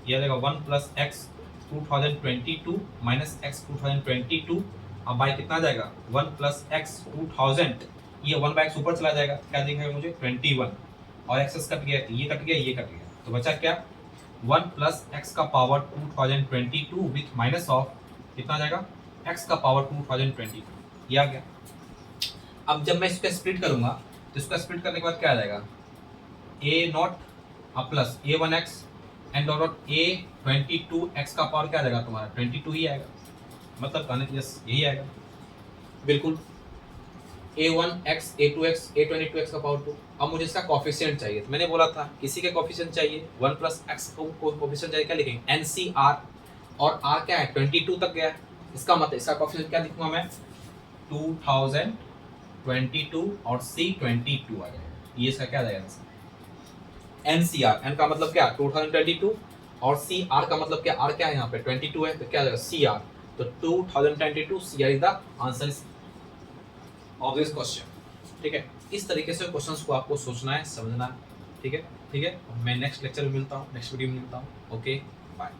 ये आ जाएगा 1 प्लस एक्स 2022 माइनस एक्स 2022, अब बाय कितना आ जाएगा 1 प्लस एक्स 2000, ये 1 बाय एक्स ऊपर चला जाएगा, क्या दिखेगा मुझे 21 और एक्स कट गया, ये कट गया, ये कट गया, तो बचा क्या 1 प्लस एक्स का पावर 2022 विथ माइनस ऑफ कितना आ जाएगा एक्स का पावर 2022, ये आ गया। अब जब मैं इसको स्प्लिट करूंगा तो इसको स्प्लिट करने के बाद क्या आ जाएगा, A not plus A 1 X and dot A 22 X का पावर क्या आ जाएगा तुम्हारा 22 ही आएगा, मतलब कहने यस यही आएगा बिल्कुल, a1x a2x a22x का पावर 2। अब मुझे इसका कोफिशिएंट चाहिए, तो मैंने बोला था किसी के कोफिशिएंट चाहिए 1 प्लस एक्स को कोफिशिएंट चाहिए, क्या लिखेंगे NCR, और r क्या है 22 तक गया है, इसका मतलब इसका कोफिशिएंट क्या लिखूंगा मैं 2022 और C 22 आ जाएगा, ये इसका क्या आ जाएगा NCR, n का मतलब क्या 2022 और CR का मतलब क्या, r क्या है यहाँ पे 22 है, तो क्या आ जाएगा CR, तो 2022 CR is the answer of this question, ठीक है। इस तरीके से क्वेश्चंस को आपको सोचना है, समझना है, ठीक है। मैं नेक्स्ट लेक्चर में मिलता हूँ, नेक्स्ट वीडियो में मिलता हूँ, ओके बाय।